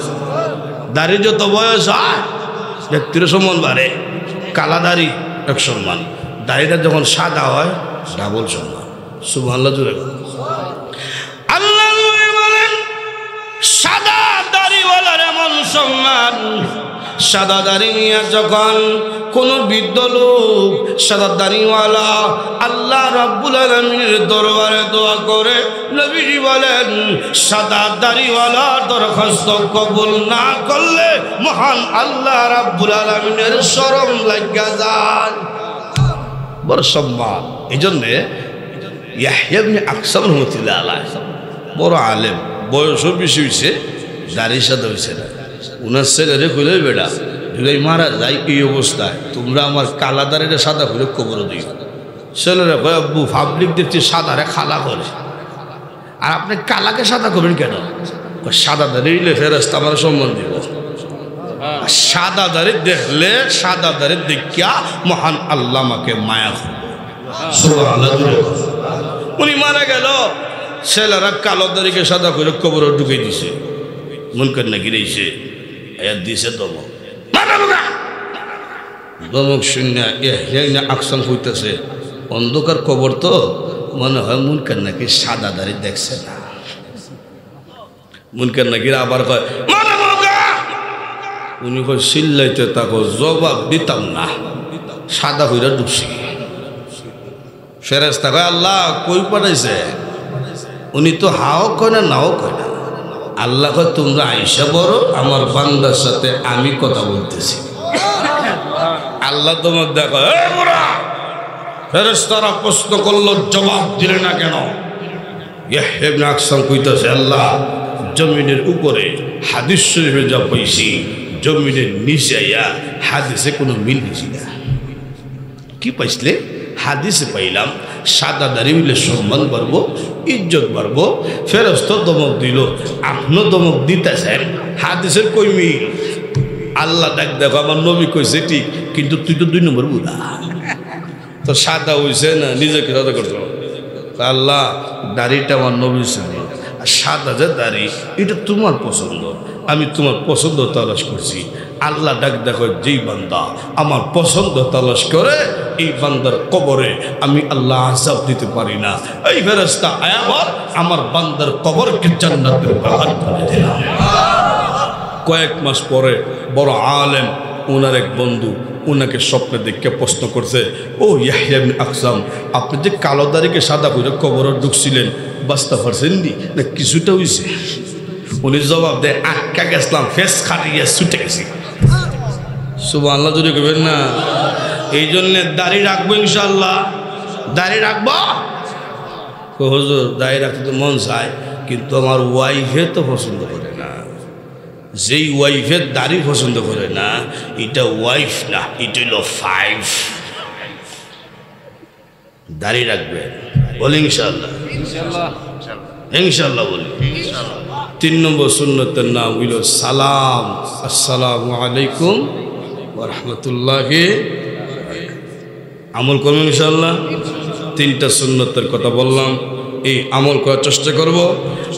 দাড়ি যত বয়স হয় ব্যক্তিরও সম্মান বাড়ে। কালা দাড়ি এক সম্মান, দাড়িটা যখন সাদা হয় ডাবল সম্মান। সুবহানাল্লাহ জুড়ে কন। আল্লাহ বলেন সাদা দাড়িওয়ালার এমন সম্মান, সাদা দাড়ি নিয়ে যখন কোন বৃদ্ধ লোক সাদা দাড়িওয়ালা আল্লাহ রাব্বুল আলামিনের দরবারে দোয়া করে, নবীজি বলেন সাদা দাড়িওয়ালা দরখাস্ত কবুল না করলে মহান আল্লাহ রাব্বুল আলামিনের শরম লাগা যায়। বড় সম্মান। এই জন্যে ইয়াহইয়া ইবনে আকসাম রাহমাতুল্লাহ আলাইহি বড় আলেম, বয়সও বেশি হয়েছে, দাড়ি সাদা হয়েছে না। উনার ছেলেরে খুলে বেড়া যদি মারা যায় এই অবস্থায়, তোমরা আমার কালা দাড়িটা সাদা করে কবর দিও। ছেলেরা কয় আব্বু পাবলিক দেখছি সাদারে খালা করে, আর আপনি কালাকে সাদা করবেন কেন? সাদা দাড়ি হইলে ফেরেশতা আমার সম্মান দিব। সাদা দাড়ি দেখলে সাদা দাড়ি দেখিয়া মহান আল্লাহ আমাকে মায়া করবে। উনি মারা গেল, ছেলেরা কালো দাড়িকে সাদা করে কবর ঢুকে দিছে। মন করে না গিরেছে দিছে দমক, দমক শূন্য আকসাম হইতেছে। অন্ধকার কবর তো মনে হয় মুনকার নাকি সাদা দাড়ি দেখছে না। মুনকার নাকি আবার কয় উনি কয় চিল্লাইতে তাকে জবাব দিতাম না, সাদা হইরা ঢুকছি। ফেরেশতা কয় আল্লাহ কই পাঠাইছে? উনি তো হাও কয় না নাও কয় না। আল্লাহ কয় তোমরা আইসা বড়, আমার বান্দার সাথে আমি কথা বলতেছি। আল্লাহ তোমার দেখো ফেরেশতারা প্রশ্ন করলো জবাব দিলে না কেন? ইয়াহইয়া ইবনে আকসাম কইতাছে আল্লাহ জমিনের উপরে হাদিস শরীফে যা পাইছি, জমিনের নিচে আইয়া হাদিসে কোনো মিল দিছি না। কি পাইছিলে? হাদিসে পাইলাম সাদা দাড়ি হইলে সম্মান বাড়বো, ইজ্জত বাড়বো। ফেরেশতা দমক দিল, আপনিও দমক দিতেছেন, হাদিসের কই মিল? আল্লাহ ডাক দেখো আমার নবী কইছে ঠিক, কিন্তু তুই তো 2 নম্বর বুড়া, তো সাদা হইছে না, নিজেকে সাদা করছো। আল্লাহ দাড়িটা আমার নবীর ছিল, আর সাদা যে দাড়ি এটা তোমার পছন্দ, আমি তোমার পছন্দ তালাশ করছি। আল্লাহ ডাক দেখো যেই বান্দা আমার পছন্দ তালাশ করে, এই বান্দার কবরে আমি আল্লাহ আযাব দিতে পারি না। এই ফেরেশতা আয়াবার আমার বান্দার কবরকে জান্নাতের বাগান করে দিলাম। কয়েক মাস পরে বড় আলেম ওনার এক বন্ধু ওনাকে স্বপ্নে দেখে প্রশ্ন করছে, ও ইয়াহইয়া ইবনে আকসাম, আপনি যে কালো দাড়িকে সাদা করে কবরে ঢুকছিলেন, বাঁচতে পারছেন না কিছুটা হয়েছে? উনি জবাব দেয়, আটকা গেছিলাম, ফেস খাটিয়ে ছুটে গেছি। সুবহানাল্লাহ যদি কবেন না। এই জন্যে দাড়ি রাখবো ইনশাল্লাহ, দাড়ি রাখবো। হুজুর দাড়ি রাখতে তো মন চায়, কিন্তু আমার ওয়াইফে তো পছন্দ করে না। যেই ওয়াইফের দাড়ি পছন্দ করে না, এটা ওয়াইফ না, এটা হলো 5। দাড়ি রাখবে বলি ইনশাল্লাহ, ইনশাল্লাহ বলি। 3 নম্বর সুন্নতের নাম হইল সালাম। আসসালামু আলাইকুম ওয়া রাহমাতুল্লাহি। আমল করবেন ইনশাল্লাহ। 3টা সুন্নতের কথা বললাম, এই আমল করার চেষ্টা করব।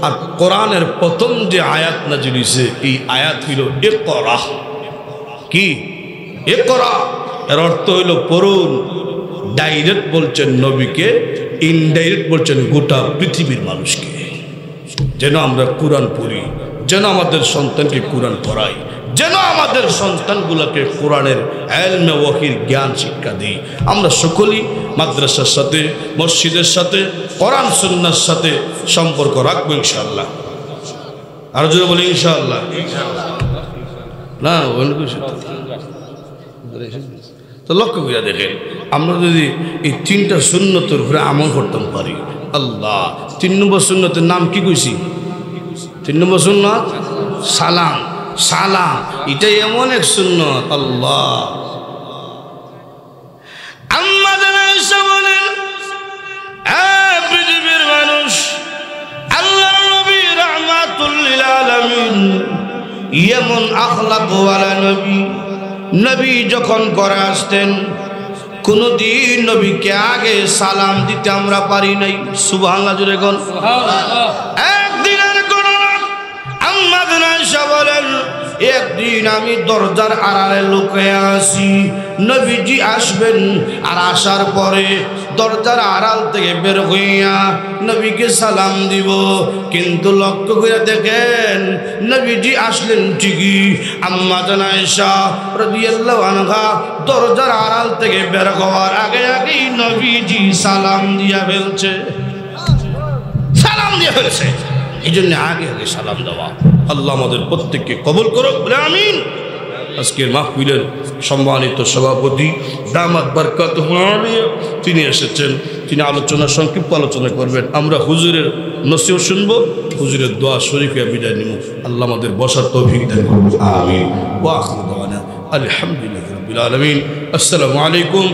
আর কোরআনের প্রথম যে আয়াত নাযিল হয়েছে, এই আয়াত হইল ইকরা। কি ইকরা? এর অর্থ হইল পড়ুন। ডাইরেক্ট বলছেন নবীকে, ইনডাইরেক্ট বলছেন গোটা পৃথিবীর মানুষকে, যেন আমরা কোরআন পড়ি, যেন আমাদের সন্তানকে কোরআন পড়াই, যেন আমাদের সন্তানগুলোকে কোরআনের ইলমে ওয়াহির জ্ঞান শিক্ষা দিই। আমরা সকলেই মাদ্রাসার সাথে, মসজিদের সাথে, কোরআন সুন্নাহর সাথে সম্পর্ক রাখবো ইনশাআল্লাহ। আর যদি বলি ইনশাআল্লাহ না, তো লক্ষ্য করে দেখেন, আমরা যদি এই 3টা সুন্নতের উপরে আমল করতাম পারি, আল্লাহ। 3 নম্বর সুন্নতের নাম কি কইছি? 3 নম্বর সুন্নত সালাম। সালাম এটা এমন এক সুন্নত, আল্লাহ। আমাদের আয়েশা বলেন, পৃথিবীর মানুষ, আল্লাহর নবী রাহমাতুল লিল আলামিন, এমন আখলাক ওয়ালা নবী। নবী যখন ঘরে আসতেন, কোনদিন নবীকে আগে সালাম দিতে আমরা পারি নাই। সুবহানাল্লাহ জোরে কোন। একদিনের ঘটনা, আমাদের আয়েশা বলেন, একদিন আমি দরজার আড়ালে লুকিয়ে আছি, নবীজি আসবেন। আর আসার পরে দরজার আড়াল থেকে বের হইয়া নবীকে সালাম দিব, কিন্তু লক্ষ্য করে দেখেন নবীজি আসলেন ঠিকই, আম্মা জান আয়েশা রাদিয়াল্লাহু আনহা দরজার আড়াল থেকে বের হওয়ার আগে আগেই নবীজি সালাম দিয়া ফেলছে, সালাম দিয়া ফেলছে। এই জন্য আগে আগে সালাম দেওয়া। আল্লাহ আমাদের প্রত্যেককে কবুল করুক, বলে আমিন। আজকের মাহফিলের সম্মানিত সভাপতি দামাত বারকাতুহু আলিয়া, তিনি এসেছেন, তিনি আলোচনা, সংক্ষিপ্ত আলোচনা করবেন। আমরা হুজুরের নসিহত শুনবো, হুজুরের দোয়া শরীফে বিদায় নিব। আল্লাহ আমাদের বসার তৌফিক দান করুন, আমিন। ওয়া আখিরু দাওয়ানা আলহামদুলিল্লাহি রাব্বিল আলামিন। আসসালামু আলাইকুম।